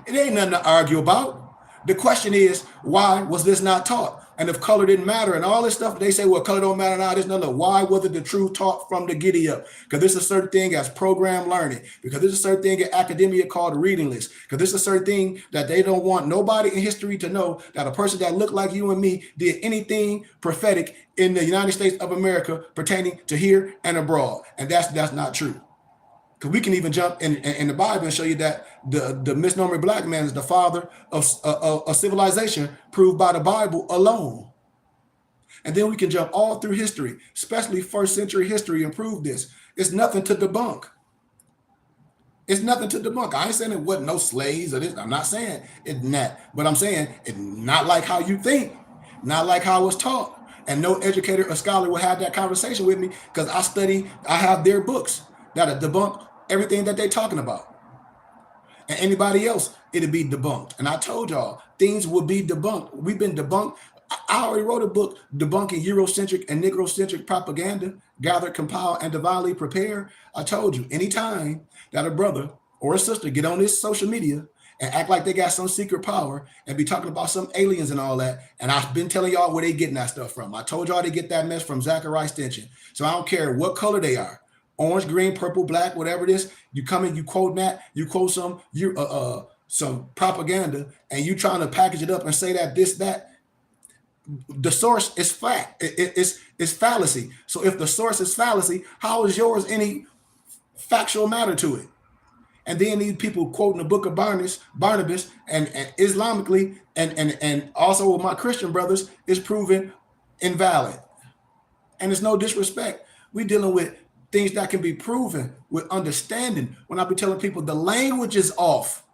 ain't nothing to argue about. The question is, why was this not taught? And if color didn't matter and all this stuff, they say, well, color don't matter now. There's nothing. Why wasn't the truth taught from the giddy up? Because there's a certain thing as program learning. Because there's a certain thing in academia called reading list. Because there's a certain thing that they don't want nobody in history to know that a person that looked like you and me did anything prophetic in the United States of America pertaining to here and abroad. And that's not true. Because we can even jump in the Bible and show you that the misnomer black man is the father of civilization, proved by the Bible alone. And then we can jump all through history, especially first century history, and prove this. It's nothing to debunk. It's nothing to debunk. I ain't saying it wasn't no slaves or this. I'm not saying it not, but I'm saying it's not like how you think, not like how it was taught. And no educator or scholar will have that conversation with me because I have their books that'll debunk everything that they're talking about. And anybody else, it'll be debunked. And I told y'all, things will be debunked. We've been debunked. I already wrote a book debunking Eurocentric and Negrocentric propaganda, gathered, compile, and divinely prepare. I told you, anytime that a brother or a sister get on this social media and act like they got some secret power and be talking about some aliens and all that, and I've been telling y'all where they getting that stuff from. I told y'all they get that mess from Zachariah Stenson. So I don't care what color they are. Orange, green, purple, black, whatever it is, you come in, you quote that, you quote some propaganda, and you trying to package it up and say that this, that. The source is fact. It's fallacy. So if the source is fallacy, how is yours any factual matter to it? And then these people quoting the book of Barnabas and Islamically and also with my Christian brothers is proven invalid. And it's no disrespect. We dealing with things that can be proven with understanding. When I be telling people the language is off.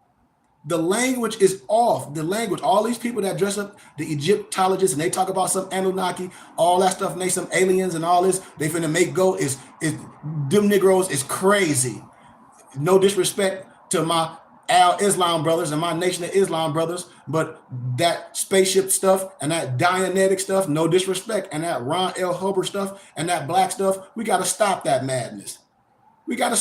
The language is off. The language, all these people that dress up, the Egyptologists, and they talk about some Anunnaki, all that stuff, and they some aliens and all this, they finna make go is them Negroes is crazy. No disrespect to my Al-Islam brothers and my Nation of Islam brothers, but that spaceship stuff and that Dianetic stuff, no disrespect, and that Ron L. Hubbard stuff and that black stuff, we gotta stop that madness. We gotta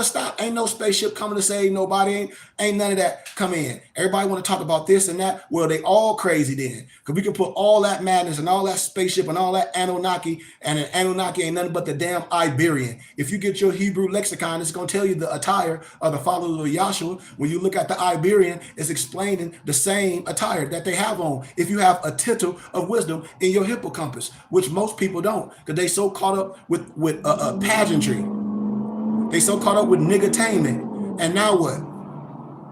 stop. Ain't no spaceship coming to save nobody. Ain't none of that come in. Everybody want to talk about this and that. Well, they all crazy then. Because we can put all that madness and all that spaceship and all that Anunnaki, and an Anunnaki ain't nothing but the damn Iberian. If you get your Hebrew lexicon, it's gonna tell you the attire of the followers of Yahshua. When you look at the Iberian, it's explaining the same attire that they have on. If you have a tittle of wisdom in your hippocampus, which most people don't, because they so caught up with pageantry. They so caught up with niggertainment. And now what?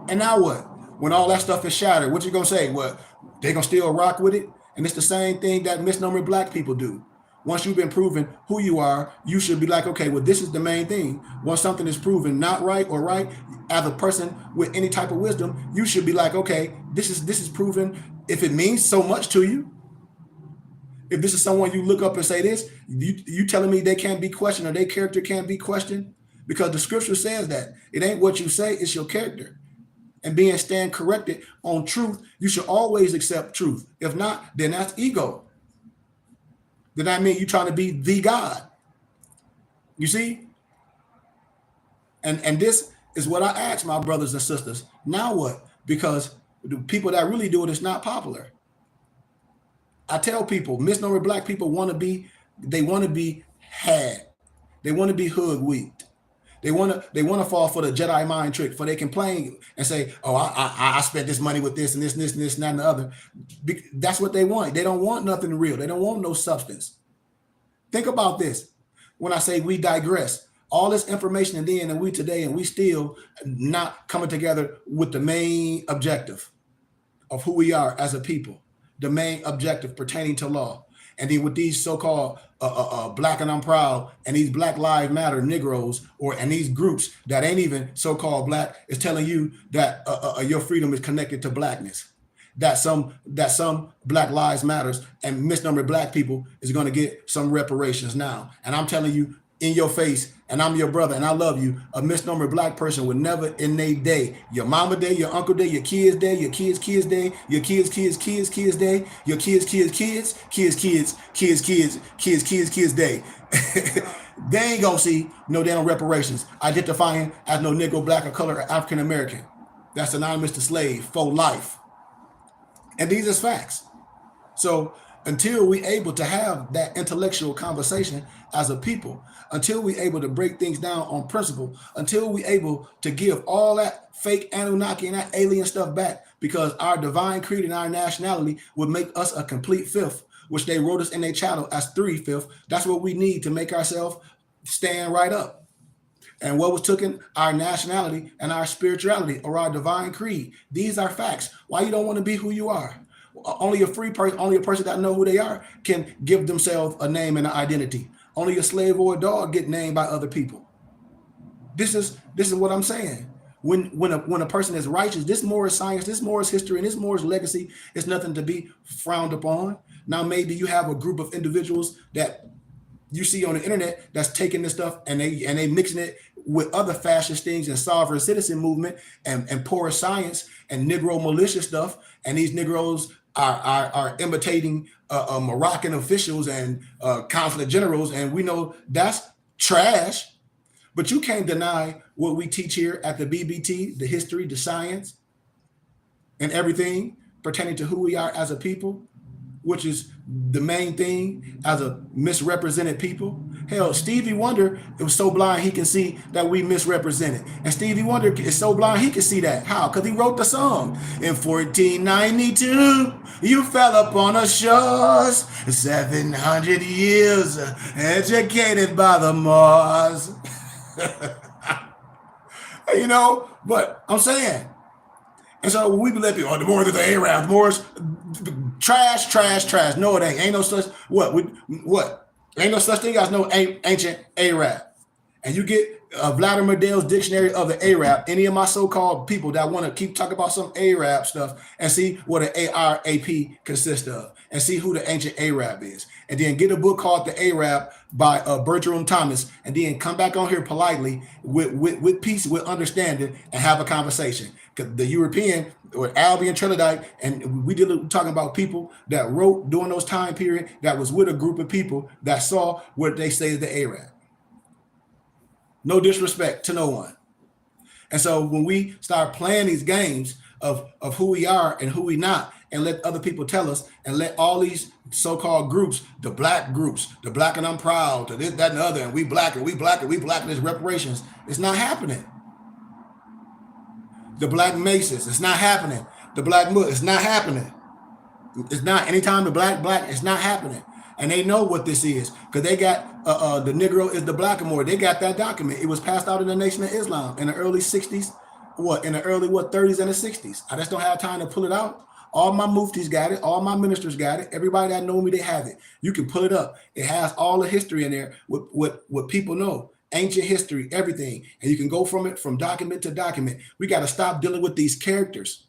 And now what? When all that stuff is shattered, what you gonna say? What? They gonna still rock with it? And it's the same thing that misnomer black people do. Once you've been proven who you are, you should be like, okay, well, this is the main thing. Once something is proven not right or right, as a person with any type of wisdom, you should be like, okay, this is proven. If it means so much to you, if this is someone you look up and say this, you telling me they can't be questioned or their character can't be questioned? Because the scripture says that it ain't what you say, it's your character. And being stand corrected on truth, you should always accept truth. If not, then that's ego. Then that means you're trying to be the God. You see? And this is what I ask my brothers and sisters. Now what? Because the people that really do it is not popular. I tell people, misnomer black people want to be had. They want to be hood weak. They want to fall for the Jedi mind trick, for they complain and say, "Oh, I spent this money with this and this and this and this and that and the other." That's what they want. They don't want nothing real. They don't want no substance. Think about this. When I say we digress, all this information and then and we today and we still not coming together with the main objective of who we are as a people, the main objective pertaining to law. And then with these so-called black and I'm proud and these Black Lives Matter Negroes and these groups that ain't even so-called black is telling you that your freedom is connected to blackness. That some Black Lives Matters and misnumbered black people is going to get some reparations now. And I'm telling you in your face, and I'm your brother and I love you, a misnomer black person would never in their day, your mama day, your uncle day, your kids day, your kids day, your kids day, your kids day. They ain't gonna see no damn reparations identifying as no Negro, black, or color, or African American. That's synonymous to slave for life. And these is facts. So until we able to have that intellectual conversation as a people, until we able to break things down on principle, until we able to give all that fake Anunnaki and that alien stuff back, because our divine creed and our nationality would make us a complete fifth, which they wrote us in their channel as 3/5. That's what we need to make ourselves stand right up. And what was taken our nationality and our spirituality or our divine creed. These are facts. Why you don't want to be who you are? Only a free person, only a person that know who they are can give themselves a name and an identity. Only a slave or a dog get named by other people. This is what I'm saying. When a person is righteous, this more is science, this more is history, and this more is legacy. It's nothing to be frowned upon. Now maybe you have a group of individuals that you see on the internet that's taking this stuff and they mixing it with other fascist things and sovereign citizen movement and poor science and Negro militia stuff. And these Negroes are imitating Moroccan officials and consulate generals. And we know that's trash. But you can't deny what we teach here at the BBT, the history, the science, and everything pertaining to who we are as a people, which is the main thing as a misrepresented people. Hell, Stevie Wonder was so blind he can see that we misrepresented. And Stevie Wonder is so blind he can see that. How? Because he wrote the song. In 1492, you fell upon the shores, 700 years educated by the Moors. You know, but I'm saying. And so when we let people, oh, the Moors are the Arabs, the Moors, trash. No, it ain't. Ain't no such, what? Ain't no such thing as no ancient Arab. And you get Vladimir Dale's Dictionary of the Arab, any of my so-called people that want to keep talking about some Arab stuff and see what an ARAP consists of and see who the ancient Arab is. And then get a book called The Arab by Bertram Thomas, and then come back on here politely with peace, with understanding, and have a conversation. Because the European or Albion Trinidad, and we talking about people that wrote during those time period that was with a group of people that saw what they say is the Arab. No disrespect to no one. And so when we start playing these games of who we are and who we not, and let other people tell us, and let all these so-called groups, the black and I'm proud, to this, that, and the other, and we black, and there's reparations. It's not happening. The black Masons, it's not happening. The black Muslims, it's not happening. It's not. Anytime the black, it's not happening. And they know what this is because they got the Negro is the blackamoor. They got that document. It was passed out in the Nation of Islam in the early 60s, in the early 30s and the 60s. I just don't have time to pull it out. All my muftis got it. All my ministers got it. Everybody that know me, they have it. You can pull it up. It has all the history in there, what people know. Ancient history, everything. And you can go from it from document to document. We got to stop dealing with these characters.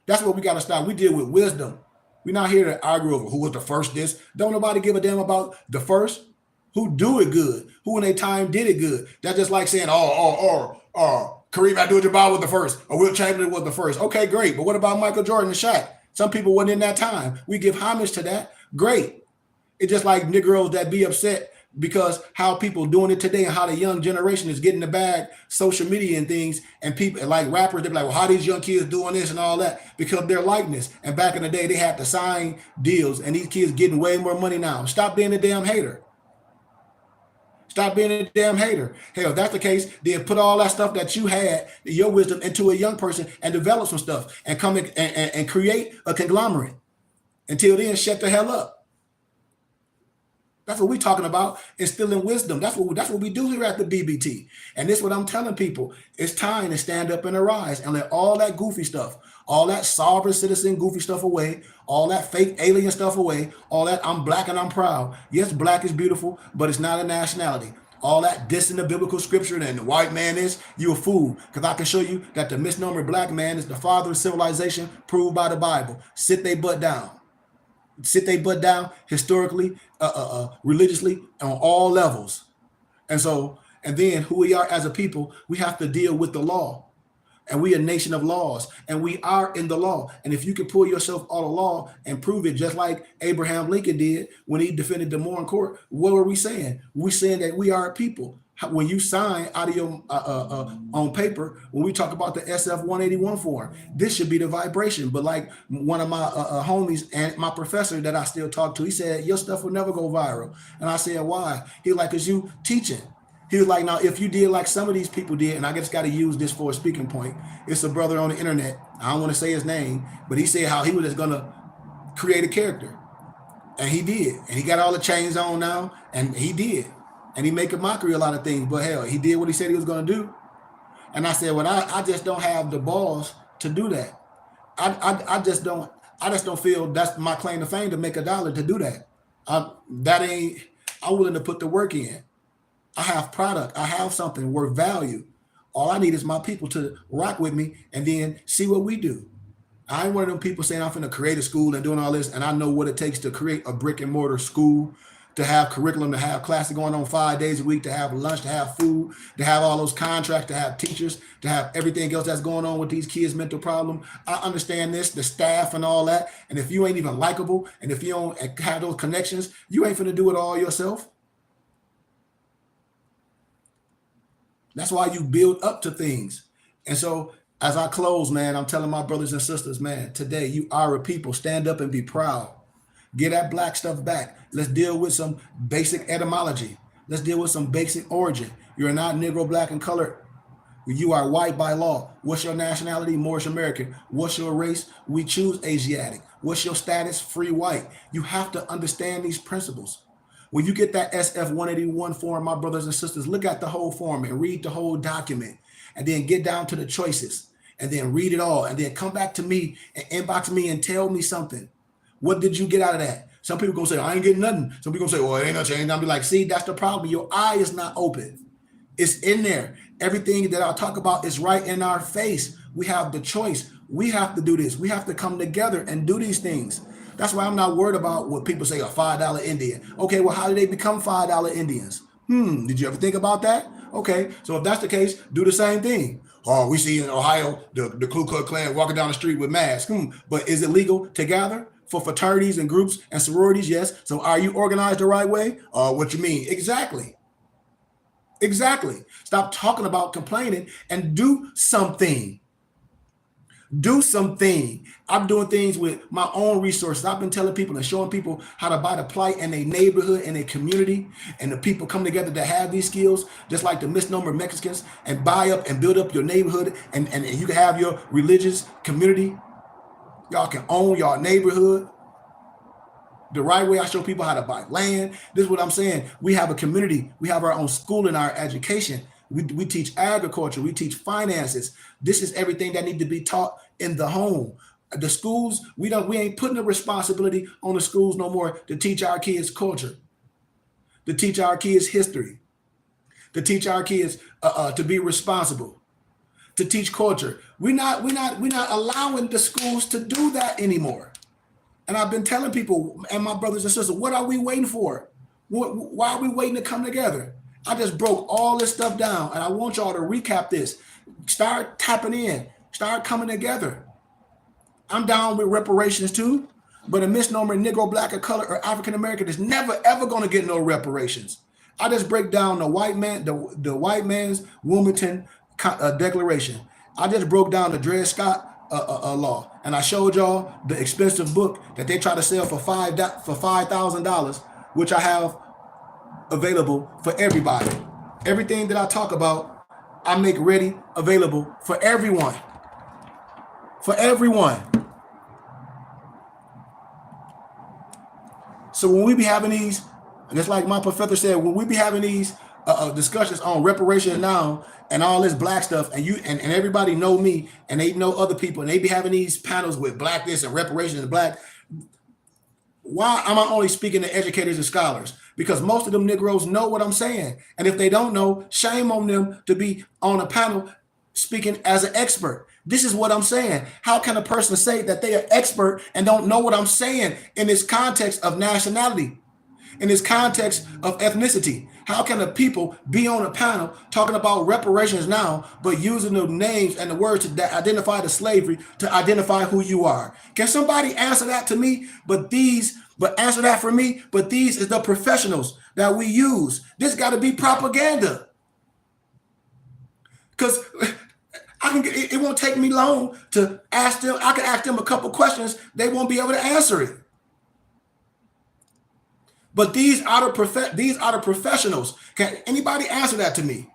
That's what we got to stop. We deal with wisdom. We're not here to argue over who was the first this. Don't nobody give a damn about the first. Who do it good? Who in their time did it good? That's just like saying, Kareem Abdul-Jabbar was the first, or Wilt Chamberlain was the first. Okay, great. But what about Michael Jordan and Shaq? Some people wasn't in that time. We give homage to that. Great. It's just like Negroes that be upset because how people doing it today and how the young generation is getting the bag, social media and things, and people like rappers, they're like, well, how these young kids doing this and all that? Because of their likeness. And back in the day, they had to sign deals, and these kids getting way more money now. Stop being a damn hater. Stop being a damn hater. Hell, if that's the case, then put all that stuff that you had, your wisdom, into a young person and develop some stuff and come and create a conglomerate. Until then, shut the hell up. That's what we're talking about, instilling wisdom. That's what we do here at the BBT. And this is what I'm telling people. It's time to stand up and arise and let all that goofy stuff, all that sovereign citizen goofy stuff away, all that fake alien stuff away, all that I'm black and I'm proud. Yes, black is beautiful, but it's not a nationality. All that dissing the biblical scripture and the white man is, you a fool. Because I can show you that the misnomer black man is the father of civilization proved by the Bible. Sit they butt down. Sit they butt down historically, religiously, on all levels. And then who we are as a people, we have to deal with the law. And we a nation of laws, and we are in the law. And if you can pull yourself out of law and prove it, just like Abraham Lincoln did when he defended the Moore in court, what are we saying? We're saying that we are a people. When you sign out of your on paper, when we talk about the SF 181 form, this should be the vibration. But like one of my homies and my professor that I still talk to, he said, your stuff will never go viral. And I said, why? He was like, because you teaching. He was like, now, if you did like some of these people did, and I just got to use this for a speaking point. It's a brother on the internet. I don't want to say his name, but he said how he was just going to create a character. And he did. And he got all the chains on now, and he did. and he make a mockery of a lot of things. But hell, he did what he said he was going to do. And I said, well, I just don't have the balls to do that. I just don't feel that's my claim to fame to make $1 to do that. That ain't. I'm willing to put the work in. I have product. I have something worth value. All I need is my people to rock with me and then see what we do. I ain't one of them people saying I'm finna create a school and doing all this, and I know what it takes to create a brick and mortar school, to have curriculum, to have classes going on 5 days a week, to have lunch, to have food, to have all those contracts, to have teachers, to have everything else that's going on with these kids' mental problem. I understand this, the staff and all that. And if you ain't even likable, and if you don't have those connections, you ain't finna do it all yourself. That's why you build up to things. And so as I close, man, I'm telling my brothers and sisters, man, today you are a people. Stand up and be proud. Get that black stuff back. Let's deal with some basic etymology. Let's deal with some basic origin. You're not Negro, black, and colored. You are white by law. What's your nationality? Moorish American. What's your race? We choose Asiatic. What's your status? Free white. You have to understand these principles. When you get that SF 181 form, my brothers and sisters, look at the whole form and read the whole document, and then get down to the choices and then read it all, and then come back to me and inbox me and tell me something. What did you get out of that? Some people gonna say, I ain't getting nothing. Some people gonna say, well, it ain't no change. I'll be like, see, that's the problem. Your eye is not open. It's in there. Everything that I'll talk about is right in our face. We have the choice. We have to do this. We have to come together and do these things. That's why I'm not worried about what people say, a $5 Indian. Okay, well, how did they become $5 Indians? Did you ever think about that? Okay, so if that's the case, do the same thing. Oh, we see in Ohio, the Ku Klux Klan walking down the street with masks. But is it legal to gather for fraternities and groups and sororities? Yes. So are you organized the right way? What you mean? Exactly. Stop talking about complaining and do something. Do something. I'm doing things with my own resources. I've been telling people and showing people how to buy the plight in their neighborhood, in their community, and the people come together to have these skills, just like the misnomer Mexicans, and buy up and build up your neighborhood, and you can have your religious community. Y'all can own your neighborhood the right way. I show people how to buy land. This is what I'm saying. We have a community. We have our own school in our education. We teach agriculture. We teach finances. This is everything that need to be taught in the home. The schools, we ain't putting the responsibility on the schools no more to teach our kids culture, to teach our kids history, to teach our kids to be responsible, to teach culture. We're not allowing the schools to do that anymore. And I've been telling people and my brothers and sisters, what are we waiting for? Why are we waiting to come together? I just broke all this stuff down, and I want y'all to recap this. Start tapping in. Start coming together. I'm down with reparations too, but a misnomer Negro, black, or color, or African American is never ever going to get no reparations. I just break down the white man's Wilmington Declaration. I just broke down the Dred Scott law, and I showed y'all the expensive book that they try to sell for $5,000, which I have available for everybody. Everything that I talk about, I make ready, available for everyone. For everyone. So when we be having these, and it's like my professor said, when we be having these discussions on reparations now and all this black stuff, and everybody know me and they know other people, and they be having these panels with black this and reparations and black. Why am I only speaking to educators and scholars? Because most of them Negroes know what I'm saying. And if they don't know, shame on them to be on a panel speaking as an expert. This is what I'm saying. How can a person say that they are expert and don't know what I'm saying in this context of nationality, in this context of ethnicity? How can a people be on a panel talking about reparations now, but using the names and the words that identify the slavery to identify who you are? Can somebody answer that to me? But answer that for me. But these is the professionals that we use. This got to be propaganda. Because it won't take me long to ask them. I can ask them a couple questions. They won't be able to answer it. But these are the professionals. Can anybody answer that to me?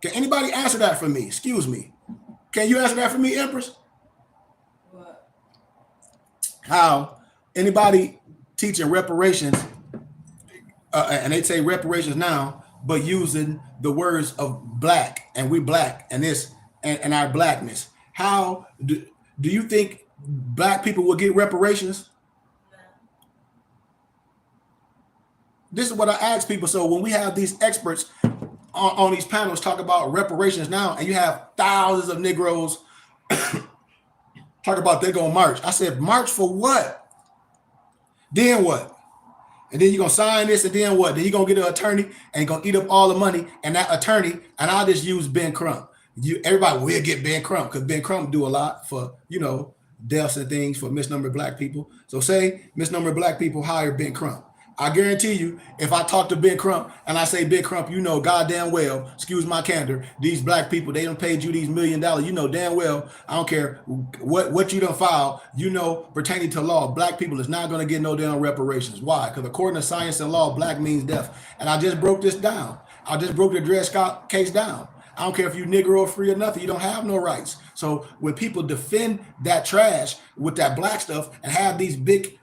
Can anybody answer that for me? Excuse me. Can you answer that for me, Empress? What? How anybody teaching reparations, and they say reparations now, but using the words of black and we black and this and our blackness. How do you think black people will get reparations? No. This is what I ask people. So when we have these experts on these panels talk about reparations now, and you have thousands of Negroes talk about they're gonna march. I said, march for what? Then what? And then you're gonna sign this, and then what? Then you're gonna get an attorney and you're gonna eat up all the money, and that attorney, and I'll just use Ben Crump. Everybody will get Ben Crump because Ben Crump do a lot for, deaths and things for misnumbered black people. So say misnumbered black people hire Ben Crump. I guarantee you, if I talk to Ben Crump and I say, Ben Crump, you know goddamn well, excuse my candor, these black people, they done paid you these $1 million. You know damn well, I don't care what you done filed, pertaining to law, black people is not going to get no damn reparations. Why? Because according to science and law, black means death. And I just broke this down. I just broke the Dred Scott case down. I don't care if you Negro or free or nothing. You don't have no rights. So when people defend that trash with that black stuff and have these big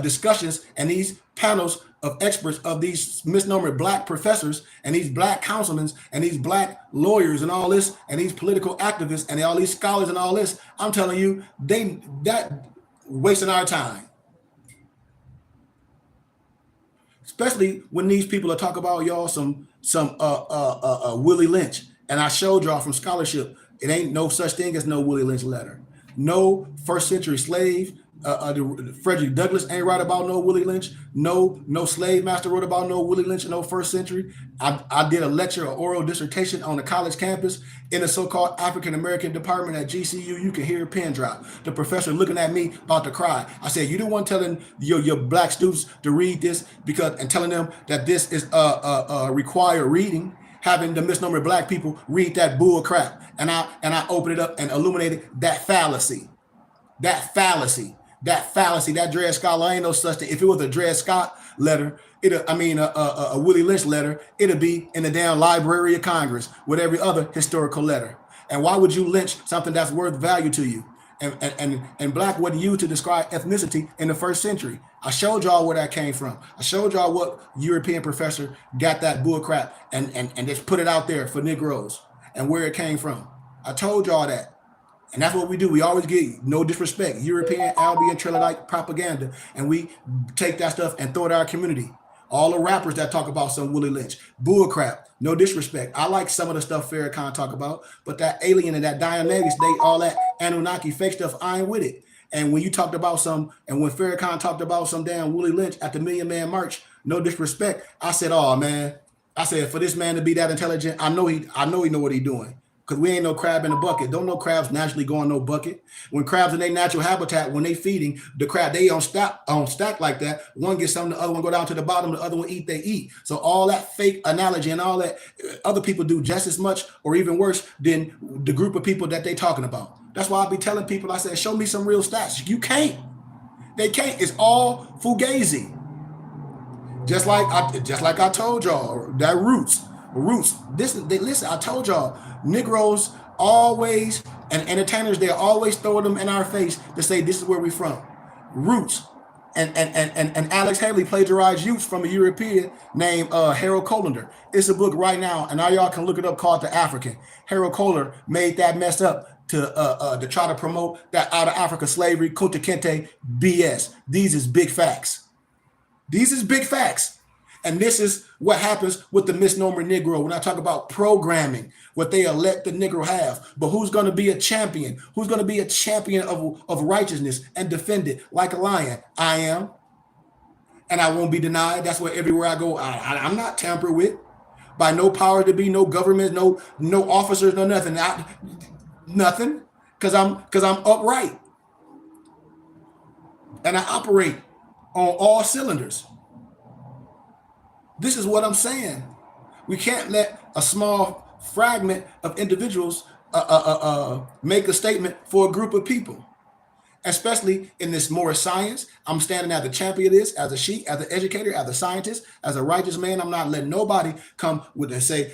discussions and these panels of experts of these misnomer black professors and these black councilmen and these black lawyers and all this and these political activists and all these scholars and all this, I'm telling you, that wasting our time. Especially when these people are talking about y'all some Willie Lynch, and I showed y'all from scholarship, it ain't no such thing as no Willie Lynch letter. No first century slave, Frederick Douglass ain't write about no Willie Lynch. No slave master wrote about no Willie Lynch in no first century. I did a lecture, an oral dissertation on the college campus in the so-called African American department at GCU. You can hear a pin drop. The professor looking at me about to cry. I said, you the one telling your black students to read this and telling them that this is required reading, having the misnomer black people read that bull crap. And I opened it up and illuminated that fallacy. That Dred Scott ain't no such thing. If it was a Dred Scott letter, a Willie Lynch letter, it'd be in the damn Library of Congress with every other historical letter. And why would you lynch something that's worth value to you? And black wasn't used to describe ethnicity in the first century. I showed y'all where that came from. I showed y'all what European professor got that bull crap and just put it out there for Negroes and where it came from. I told y'all that. And that's what we do. We always get, no disrespect, European, Albion, Trilodite propaganda, and we take that stuff and throw it at our community. All the rappers that talk about some Willie Lynch, bull crap, no disrespect. I like some of the stuff Farrakhan talk about, but that alien and that Dianetics, all that Anunnaki fake stuff, I ain't with it. And when you talked about and when Farrakhan talked about some damn Willie Lynch at the Million Man March, no disrespect, I said, oh man, for this man to be that intelligent, I know he know what he doing. Because we ain't no crab in a bucket. Don't no crabs naturally go in no bucket. When crabs in their natural habitat, when they feeding, the crab, they on stack like that. One gets something, the other one go down to the bottom, the other one eat, they eat. So all that fake analogy and all that, other people do just as much or even worse than the group of people that they talking about. That's why I be telling people, I said, show me some real stats. You can't. They can't. It's all fugazi. Just like I told y'all, that roots. Listen, I told y'all, Negroes always, and entertainers, they always throw them in our face to say this is where we from. Roots. And Alex Haley plagiarized Utes from a European named Harold Colander. It's a book right now, and now y'all can look it up, called The African. Harold Colander made that mess up to try to promote that out of Africa slavery, Kunta Kinte BS. These is big facts. And this is what happens with the misnomer Negro. When I talk about programming, what they let the Negro have. But who's going to be a champion? Who's going to be a champion of righteousness and defend it like a lion? I am. And I won't be denied. That's why everywhere I go, I'm not tampered with by no power to be, no government, no officers, no nothing. Nothing. Because I'm upright. And I operate on all cylinders. This is what I'm saying. We can't let a small fragment of individuals make a statement for a group of people, especially in this Morris science. I'm standing as the champion of this, as a sheik, as an educator, as a scientist, as a righteous man. I'm not letting nobody come with and say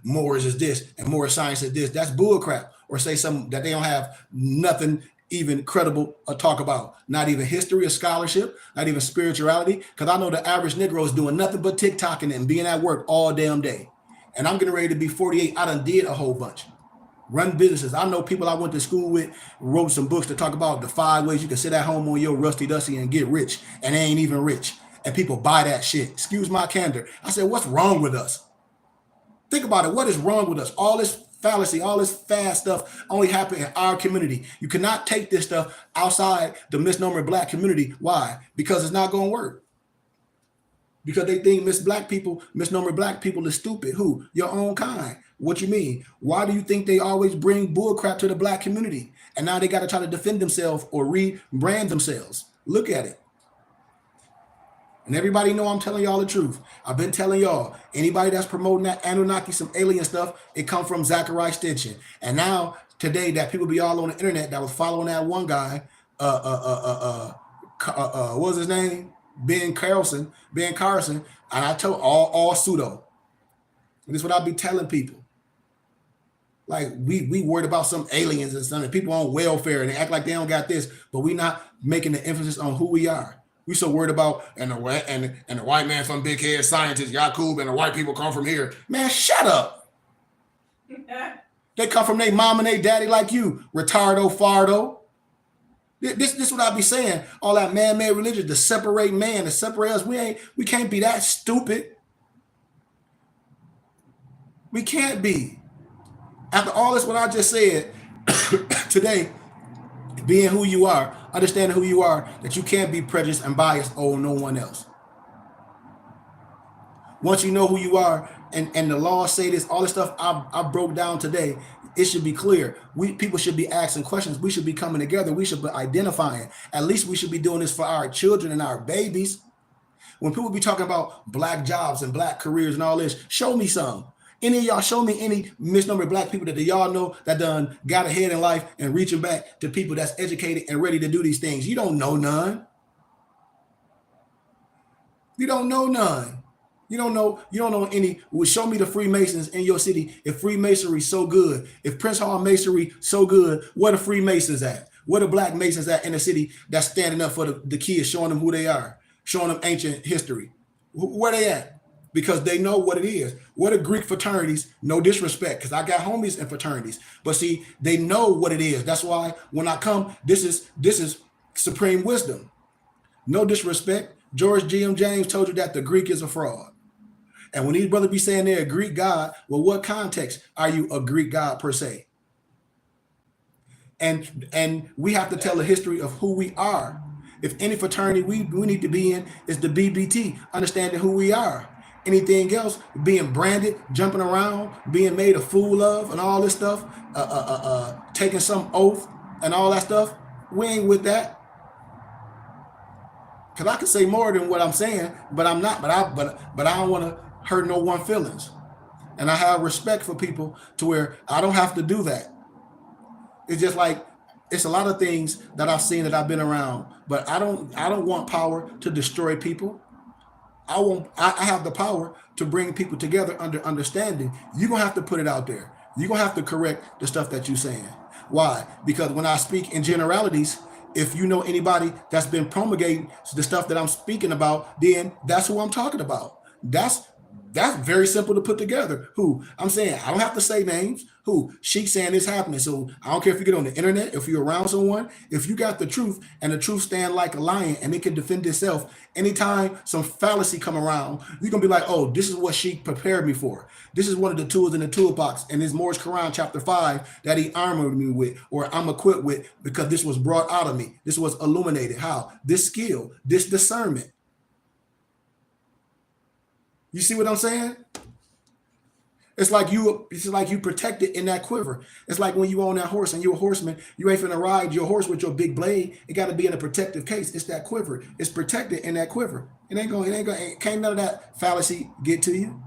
Morris is this and Morris science is this. That's bull crap. Or say something that they don't have nothing even credible talk about. Not even history or scholarship, not even spirituality. Because I know the average Negro is doing nothing but TikToking and being at work all damn day. And I'm getting ready to be 48. I done did a whole bunch. Run businesses. I know people I went to school with wrote some books to talk about the 5 ways you can sit at home on your rusty dusty and get rich, and they ain't even rich. And people buy that shit. Excuse my candor. I said, what's wrong with us? Think about it. What is wrong with us? All this fallacy, all this fast stuff only happen in our community. You cannot take this stuff outside the misnomer black community. Why? Because it's not going to work. Because they think misnomer black people is stupid. Who? Your own kind. What you mean? Why do you think they always bring bullcrap to the black community? And now they got to try to defend themselves or rebrand themselves. Look at it. And everybody know I'm telling y'all the truth. I've been telling y'all, anybody that's promoting that Anunnaki, some alien stuff, it come from Zachariah Stinson. And now, today, that people be all on the internet that was following that one guy, what was his name? Ben Carlson, and I told all pseudo. And this is what I be telling people. Like, we worried about some aliens and something. People on welfare and they act like they don't got this, but we not making the emphasis on who we are. We so worried about and the white man, some big head scientist, Yakub, and the white people come from here. Man, shut up. They come from their mom and their daddy like you, retardo, fardo. This is what I be saying. All that man-made religion to separate man, to separate us. We can't be that stupid. We can't be. After all this, what I just said today, being who you are, understanding who you are, that you can't be prejudiced and biased over no one else. Once you know who you are, and the law say this, all this stuff I broke down today, it should be clear. People should be asking questions. We should be coming together. We should be identifying. At least we should be doing this for our children and our babies. When people be talking about black jobs and black careers and all this, show me some. Any of y'all, show me any misnomer black people that y'all know that done got ahead in life and reaching back to people that's educated and ready to do these things. You don't know none. You don't know none. You don't know any. Well, show me the Freemasons in your city. If Freemasonry so good, if Prince Hall Masonry so good, where the Freemasons at? Where the black Masons at in the city that's standing up for the kids, showing them who they are, showing them ancient history? Where they at? Because they know what it is. What are Greek fraternities? No disrespect, because I got homies in fraternities. But see, they know what it is. That's why when I come, this is supreme wisdom. No disrespect. George G.M. James told you that the Greek is a fraud. And when these brothers be saying they're a Greek god, well, what context are you a Greek god per se? And we have to tell the history of who we are. If any fraternity we need to be in is the BBT, understanding who we are. Anything else, being branded, jumping around, being made a fool of, and all this stuff, taking some oath and all that stuff, we ain't with that. Because I can say more than what I'm saying, but I'm not. But I don't want to hurt no one feelings, and I have respect for people to where I don't have to do that. It's just like it's a lot of things that I've seen that I've been around, but I don't want power to destroy people. I have the power to bring people together under understanding. You're gonna have to put it out there. You're gonna have to correct the stuff that you're saying. Why? Because when I speak in generalities, if you know anybody that's been promulgating the stuff that I'm speaking about, then that's who I'm talking about. That's very simple to put together. Who I'm saying, I don't have to say names. Who Sheik saying this happening. So I don't care if you get on the internet, if you're around someone, if you got the truth and the truth stand like a lion and it can defend itself. Anytime some fallacy come around, you're gonna be like, oh, this is what Sheik prepared me for. This is one of the tools in the toolbox in his Morris Quran chapter 5 that he armored me with, or I'm equipped with, because this was brought out of me. This was illuminated. How? This skill, this discernment. You see what I'm saying? It's like you protected in that quiver. It's like when you on that horse and you're a horseman, you ain't finna ride your horse with your big blade. It got to be in a protective case. It's that quiver. It's protected in that quiver. Can't none of that fallacy get to you.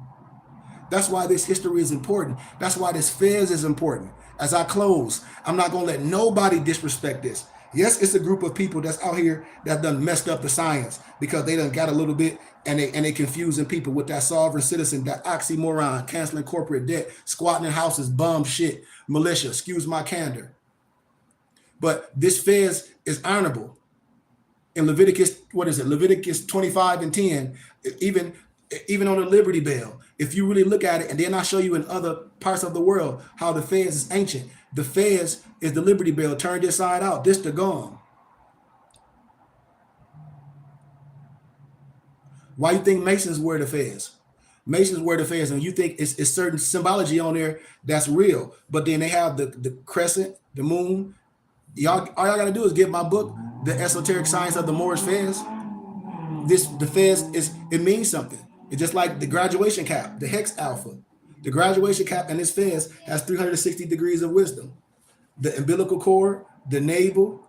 That's why this history is important. That's why this fez is important. As I close, I'm not gonna let nobody disrespect this. Yes, it's a group of people that's out here that done messed up the science because they done got a little bit and they confusing people with that sovereign citizen, that oxymoron, canceling corporate debt, squatting in houses, bum shit, militia, excuse my candor. But this fez is honorable. In Leviticus, what is it? Leviticus 25 and 10, even even on the Liberty Bell, if you really look at it, and then I'll show you in other parts of the world how the fez is ancient. The fez is the Liberty Bell turned inside out. This the gong. Why you think Masons wear the fez? Masons wear the fez, and you think it's certain symbology on there that's real. But then they have the crescent, the moon. Y'all, all y'all gotta do is get my book, The Esoteric Science of the Moorish Fez. The fez it means something. It's just like the graduation cap, the hex alpha. The graduation cap and this fez has 360 degrees of wisdom. The umbilical cord, the navel,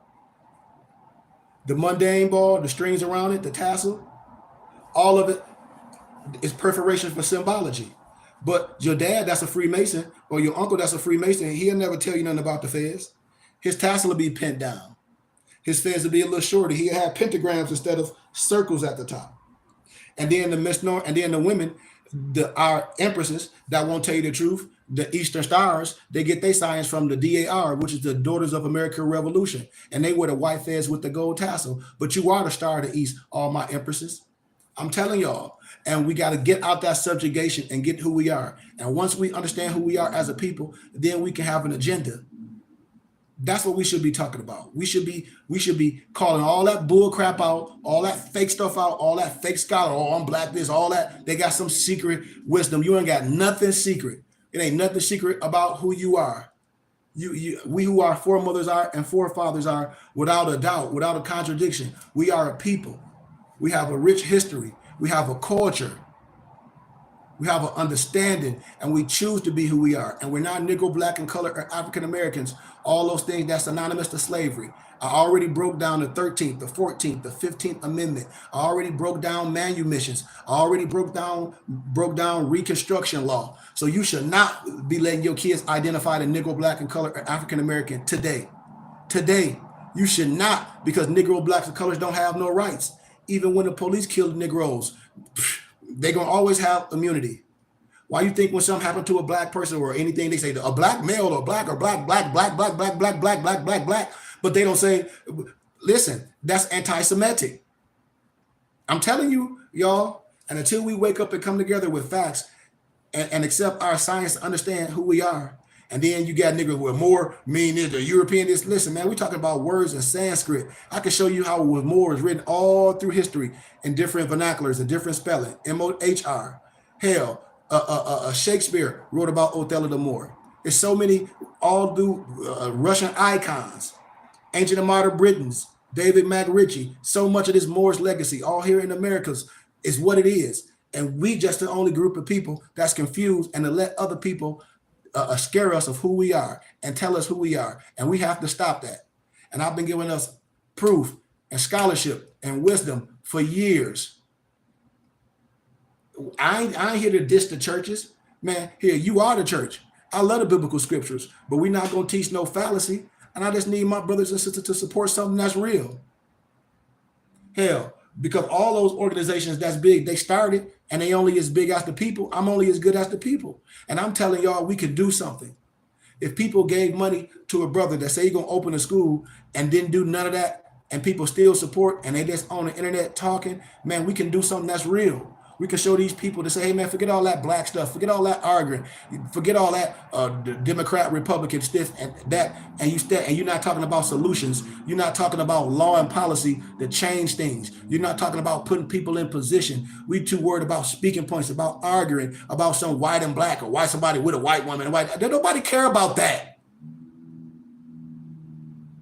the mundane ball, the strings around it, the tassel, all of it is perforation for symbology. But your dad, that's a Freemason, or your uncle, that's a Freemason, he'll never tell you nothing about the fez. His tassel will be pinned down. His fez will be a little shorter. He'll have pentagrams instead of circles at the top. And then the women, our empresses that won't tell you the truth, the Eastern Stars, they get their science from the DAR, which is the Daughters of American Revolution. And they wear the white fez with the gold tassel. But you are the star of the East, all my empresses. I'm telling y'all. And we got to get out that subjugation and get who we are. And once we understand who we are as a people, then we can have an agenda. That's what we should be talking about. We should be calling all that bull crap out, all that fake stuff out, all that fake scholar, oh, I'm black, this, all that. They got some secret wisdom. You ain't got nothing secret. It ain't nothing secret about who you are. We who our foremothers are and forefathers are, without a doubt, without a contradiction. We are a people. We have a rich history. We have a culture. We have an understanding, and we choose to be who we are. And we're not Negro, Black, and color, or African Americans. All those things that's synonymous to slavery. I already broke down the 13th, the 14th, the 15th Amendment. I already broke down manumissions. I already broke down Reconstruction law. So you should not be letting your kids identify the Negro, Black, and color, or African American today. Today, you should not, because Negro, Blacks, and colors don't have no rights. Even when the police killed Negroes, they're going to always have immunity. Why you think when something happened to a black person or anything, they say a black male or black, but they don't say, listen, that's anti-Semitic. I'm telling you, y'all, and until we wake up and come together with facts and accept our science to understand who we are, and then you got niggas with more mean is the European this. Listen, man, we talking about words in Sanskrit. I can show you how with more is written all through history in different vernaculars and different spelling. M-O-H-R. Hell, Shakespeare wrote about Othello the Moor. There's so many all through Russian icons, ancient and modern Britons, David McRitchie. So much of this Moorish legacy, all here in the Americas, is what it is. And we just the only group of people that's confused and to let other people scare us of who we are and tell us who we are. And we have to stop that. And I've been giving us proof and scholarship and wisdom for years. I ain't here to diss the churches. Man, here, you are the church. I love the biblical scriptures, but we're not going to teach no fallacy. And I just need my brothers and sisters to support something that's real. Hell, because all those organizations that's big, they started and they only as big as the people. I'm only as good as the people. And I'm telling y'all, we could do something. If people gave money to a brother that say he's going to open a school and didn't do none of that, and people still support and they just on the internet talking, man, we can do something that's real. We can show these people to say, hey, man, forget all that black stuff. Forget all that arguing. Forget all that Democrat, Republican stuff and that. And you're not talking about solutions. You're not talking about law and policy to change things. You're not talking about putting people in position. We too worried about speaking points, about arguing, about some white and black or white somebody with a white woman. And white. Nobody care about that.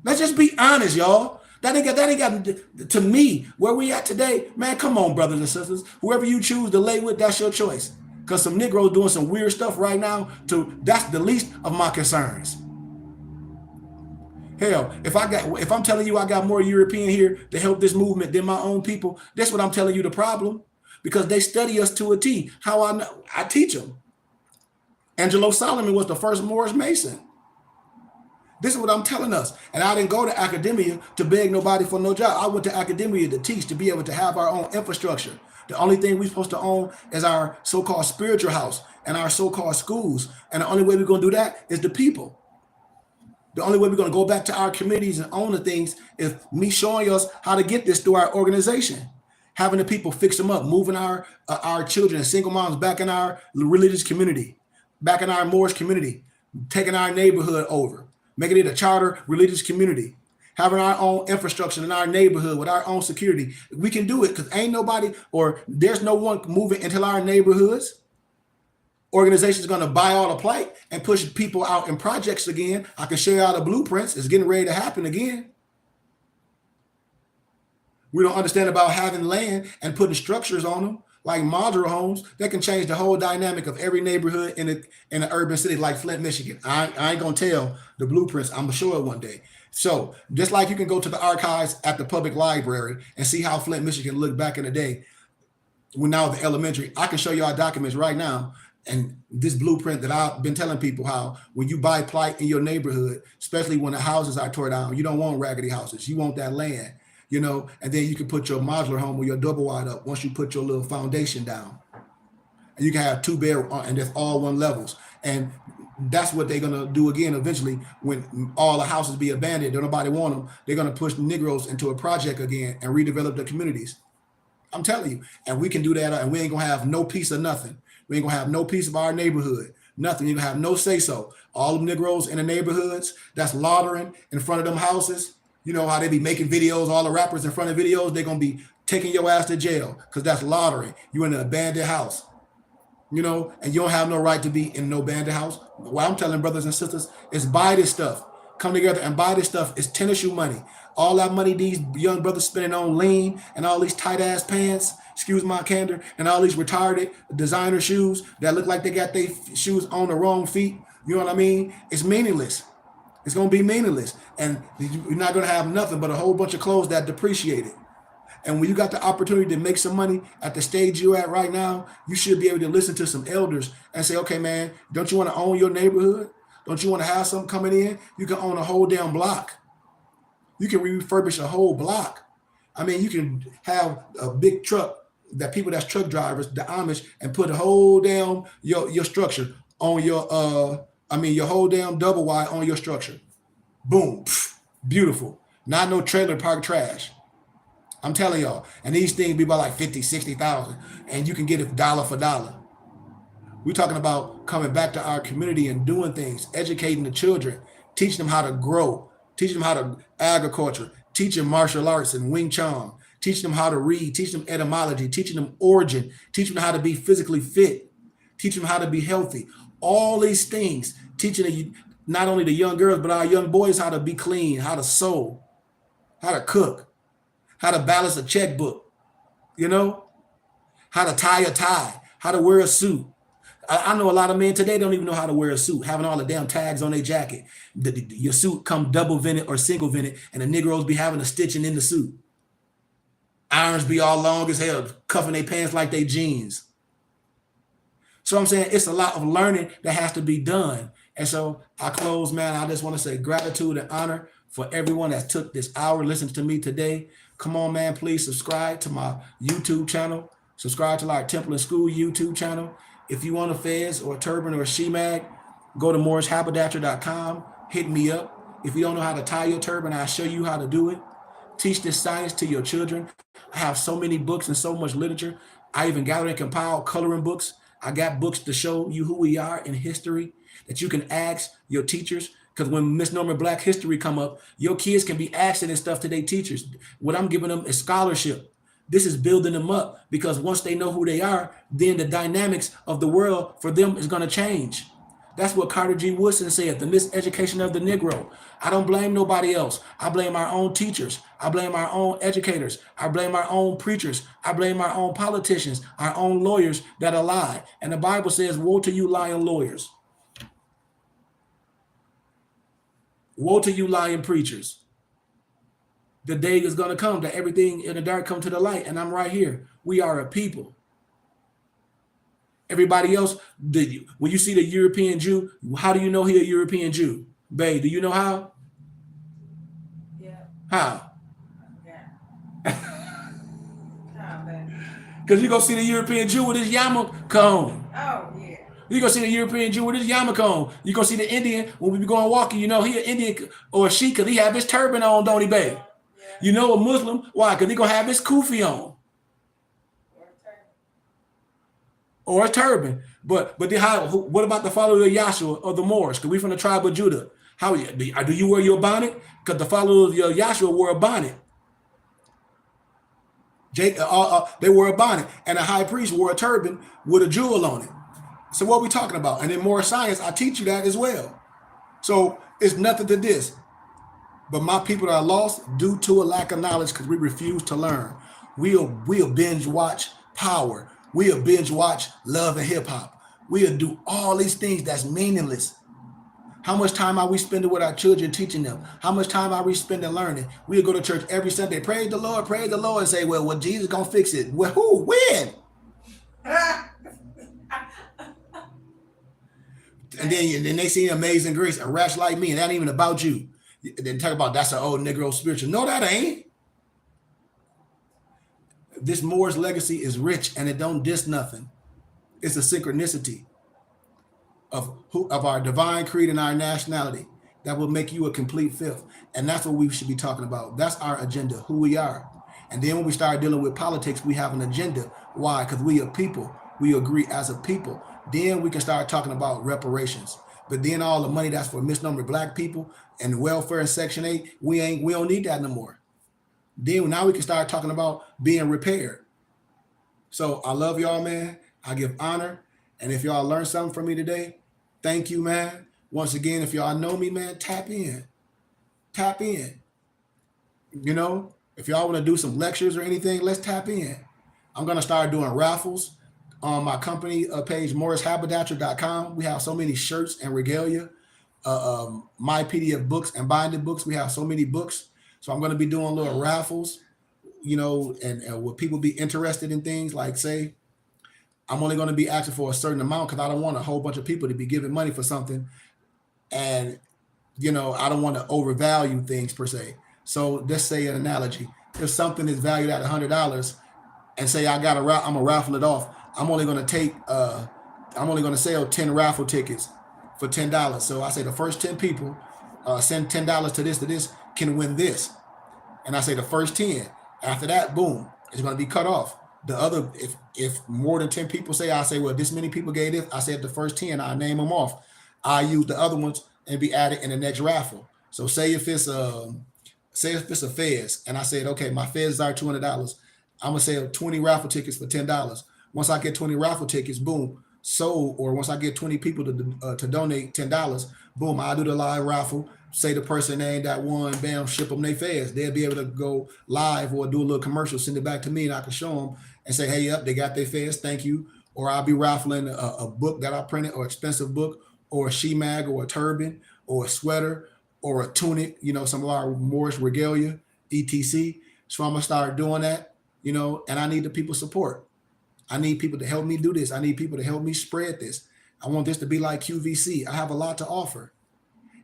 Let's just be honest, y'all. That ain't got to me, where we at today, man, come on, brothers and sisters. Whoever you choose to lay with, that's your choice. Because some Negroes doing some weird stuff right now, that's the least of my concerns. Hell, if I'm telling you I got more European here to help this movement than my own people, that's what I'm telling you the problem. Because they study us to a T. How I know? I teach them. Angelo Solomon was the first Moorish Mason. This is what I'm telling us. And I didn't go to academia to beg nobody for no job. I went to academia to teach, to be able to have our own infrastructure. The only thing we're supposed to own is our so-called spiritual house and our so-called schools. And the only way we're going to do that is the people. The only way we're going to go back to our communities and own the things is me showing us how to get this through our organization, having the people fix them up, moving our children and single moms back in our religious community, back in our Moorish community, taking our neighborhood over, making it a charter religious community, having our own infrastructure in our neighborhood with our own security. We can do it because ain't nobody or there's no one moving into our neighborhoods. Organization's going to buy all the plate and push people out in projects again. I can show you all the blueprints. It's getting ready to happen again. We don't understand about having land and putting structures on them like modular homes that can change the whole dynamic of every neighborhood in an urban city like Flint, Michigan. I ain't gonna tell the blueprints. I'm gonna show it one day. So just like you can go to the archives at the public library and see how Flint, Michigan looked back in the day when now the elementary, I can show you our documents right now. And this blueprint that I've been telling people how when you buy plight in your neighborhood, especially when the houses are tore down, you don't want raggedy houses. You want that land, and then you can put your modular home or your double wide up once you put your little foundation down. And you can have 2-bedroom and that's all one levels. And that's what they're going to do again eventually when all the houses be abandoned. Don't nobody want them. They're going to push Negroes into a project again and redevelop the communities. I'm telling you. And we can do that and we ain't going to have no piece of nothing. We ain't gonna have no piece of our neighborhood. Nothing. You're gonna have no say-so. All them Negroes in the neighborhoods that's laundering in front of them houses. You know how they be making videos, all the rappers in front of videos, they're gonna be taking your ass to jail because that's laundering. You in an abandoned house. And you don't have no right to be in no abandoned house. What I'm telling brothers and sisters is buy this stuff. Come together and buy this stuff. It's tennis shoe money. All that money these young brothers spending on lean and all these tight ass pants, excuse my candor, and all these retarded designer shoes that look like they got their shoes on the wrong feet. You know what I mean? It's meaningless. It's going to be meaningless. And you're not going to have nothing but a whole bunch of clothes that depreciated. And when you got the opportunity to make some money at the stage you're at right now, you should be able to listen to some elders and say, okay, man, don't you want to own your neighborhood? Don't you want to have something coming in? You can own a whole damn block. You can refurbish a whole block. I mean, you can have a big truck that people that's truck drivers, the Amish, and put a whole damn your structure on your whole damn double wide on your structure. Boom. Pff, beautiful. Not no trailer park trash. I'm telling y'all. And these things be about like 50, 60,000. And you can get it dollar for dollar. We're talking about coming back to our community and doing things, educating the children, teaching them how to grow, teaching them how to agriculture, teaching martial arts and Wing Chun, teaching them how to read, teaching them etymology, teaching them origin, teaching them how to be physically fit, teaching them how to be healthy. All these things, teaching not only the young girls, but our young boys how to be clean, how to sew, how to cook, how to balance a checkbook, how to tie a tie, how to wear a suit. I know a lot of men today don't even know how to wear a suit, having all the damn tags on their jacket. Your suit come double vented or single vented, and the Negroes be having a stitching in the suit. Irons be all long as hell, cuffing their pants like they jeans. So I'm saying it's a lot of learning that has to be done. And so I close, man. I just want to say gratitude and honor for everyone that took this hour listening to me today. Come on, man, please subscribe to my YouTube channel. Subscribe to our Temple and School YouTube channel. If you want a fez or a turban or a she-mag, go to morrishaberdasher.com. Hit me up. If you don't know how to tie your turban, I'll show you how to do it. Teach this science to your children. I have so many books and so much literature. I even gather and compile coloring books. I got books to show you who we are in history that you can ask your teachers. Because when Miss Norman Black History come up, your kids can be asking this stuff to their teachers. What I'm giving them is scholarship. This is building them up because once they know who they are, then the dynamics of the world for them is going to change. That's what Carter G. Woodson said, the miseducation of the Negro. I don't blame nobody else. I blame our own teachers. I blame our own educators. I blame our own preachers. I blame our own politicians, our own lawyers that are lie. And the Bible says, woe to you lying lawyers. Woe to you lying preachers. The day is going to come that everything in the dark come to the light, and I'm right here. We are a people. Everybody else, when you see the European Jew, how do you know he a European Jew? Babe, do you know how? Yeah. How? Yeah. How, baby? Because you go see the European Jew with his yarmulke on. Oh, yeah. You gonna see the European Jew with his yarmulke. You gonna see the Indian when we be going walking. He an Indian or a Sheik because he have his turban on, don't he, babe? Yeah. A Muslim, why? Because he gonna have his kufi on or a turban. But then what about the followers of Yahshua or the Moors? Because we from the tribe of Judah. How do you wear your bonnet? Because the followers of Yahshua wore a bonnet. They wore a bonnet, and a high priest wore a turban with a jewel on it. So what are we talking about? And in more science, I teach you that as well. So it's nothing to this. But my people are lost due to a lack of knowledge because we refuse to learn. We'll binge watch Power. We'll binge watch Love and Hip Hop. We'll do all these things that's meaningless. How much time are we spending with our children teaching them? How much time are we spending learning? We'll go to church every Sunday, praise the Lord, and say, well, Jesus gonna fix it. Well, who? When? And then they see Amazing Grace, a rash like me, and that ain't even about you. Then talk about that's an old Negro spiritual. No, that ain't. This Moors legacy is rich and it don't diss nothing. It's a synchronicity of our divine creed and our nationality that will make you a complete fifth. And that's what we should be talking about. That's our agenda, who we are. And then when we start dealing with politics, we have an agenda. Why? Because we are people. We agree as a people. Then we can start talking about reparations. But then all the money that's for misnumbered black people and welfare and Section 8, we don't need that no more. Then now we can start talking about being repaired. So I love y'all, man. I give honor. And if y'all learned something from me today, thank you, man. Once again, if y'all know me, man, tap in. Tap in. If y'all want to do some lectures or anything, let's tap in. I'm going to start doing raffles on my company page, morrishaberdasher.com. We have so many shirts and regalia, my PDF books and binding books. We have so many books. So I'm going to be doing little raffles, and will people be interested in things like, say, I'm only going to be asking for a certain amount because I don't want a whole bunch of people to be giving money for something. And, I don't want to overvalue things per se. So let's say an analogy. If something is valued at $100 and say I'm going to raffle it off, I'm only going to sell 10 raffle tickets for $10. So I say the first 10 people send $10 to this can win this. And I say the first 10. After that, boom, it's going to be cut off. The other, if more than 10 people say, I say, well, this many people gave this, I said the first 10, I name them off. I use the other ones and be added in the next raffle. So say if it's a Fez, and I said, okay, my Fez are $200. I'm gonna sell 20 raffle tickets for $10. Once I get 20 raffle tickets, boom, sold. Or once I get 20 people to donate $10, boom, I'll do the live raffle. Say the person name that won, bam, ship them their Fez. They'll be able to go live or do a little commercial, send it back to me, and I can show them and say, hey, yep, they got their Fez, thank you. Or I'll be raffling a book that I printed, or expensive book, or a she-mag, or a turban, or a sweater, or a tunic, some of our Moorish regalia, etc. So I'm going to start doing that, and I need the people's support. I need people to help me do this. I need people to help me spread this. I want this to be like QVC. I have a lot to offer.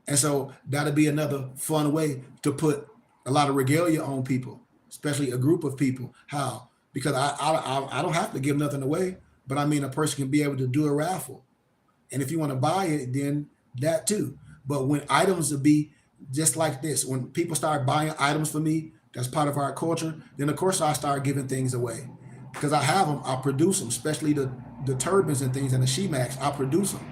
And so that'll be another fun way to put a lot of regalia on people, especially a group of people. How? Because I don't have to give nothing away, but I mean a person can be able to do a raffle. And if you want to buy it, then that too. But when items will be just like this, when people start buying items for me, that's part of our culture, then of course I start giving things away. Because I have them, I produce them, especially the turbans and things and the she-mags, I produce them.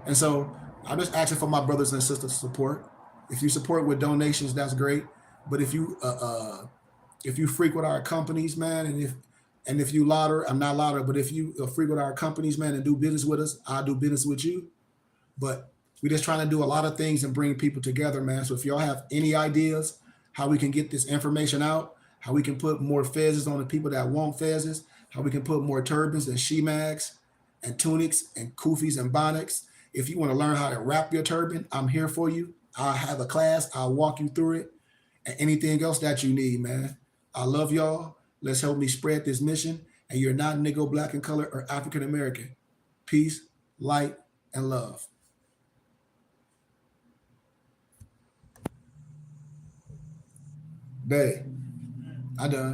And so I'm just asking for my brothers and sisters support. If you support with donations, that's great. But if you frequent our companies, man, and if you lauder, I'm not louder, but if you frequent our companies, man, and do business with us, I'll do business with you. But we're just trying to do a lot of things and bring people together, man. So if y'all have any ideas how we can get this information out, how we can put more fezzes on the people that want fezzes, how we can put more turbans and she-mags and tunics and kufis and bonnets. If you want to learn how to wrap your turban, I'm here for you. I'll have a class. I'll walk you through it. And anything else that you need, man. I love y'all. Let's help me spread this mission. And you're not Negro, Black, and color, or African American. Peace, light, and love. Babe, I done.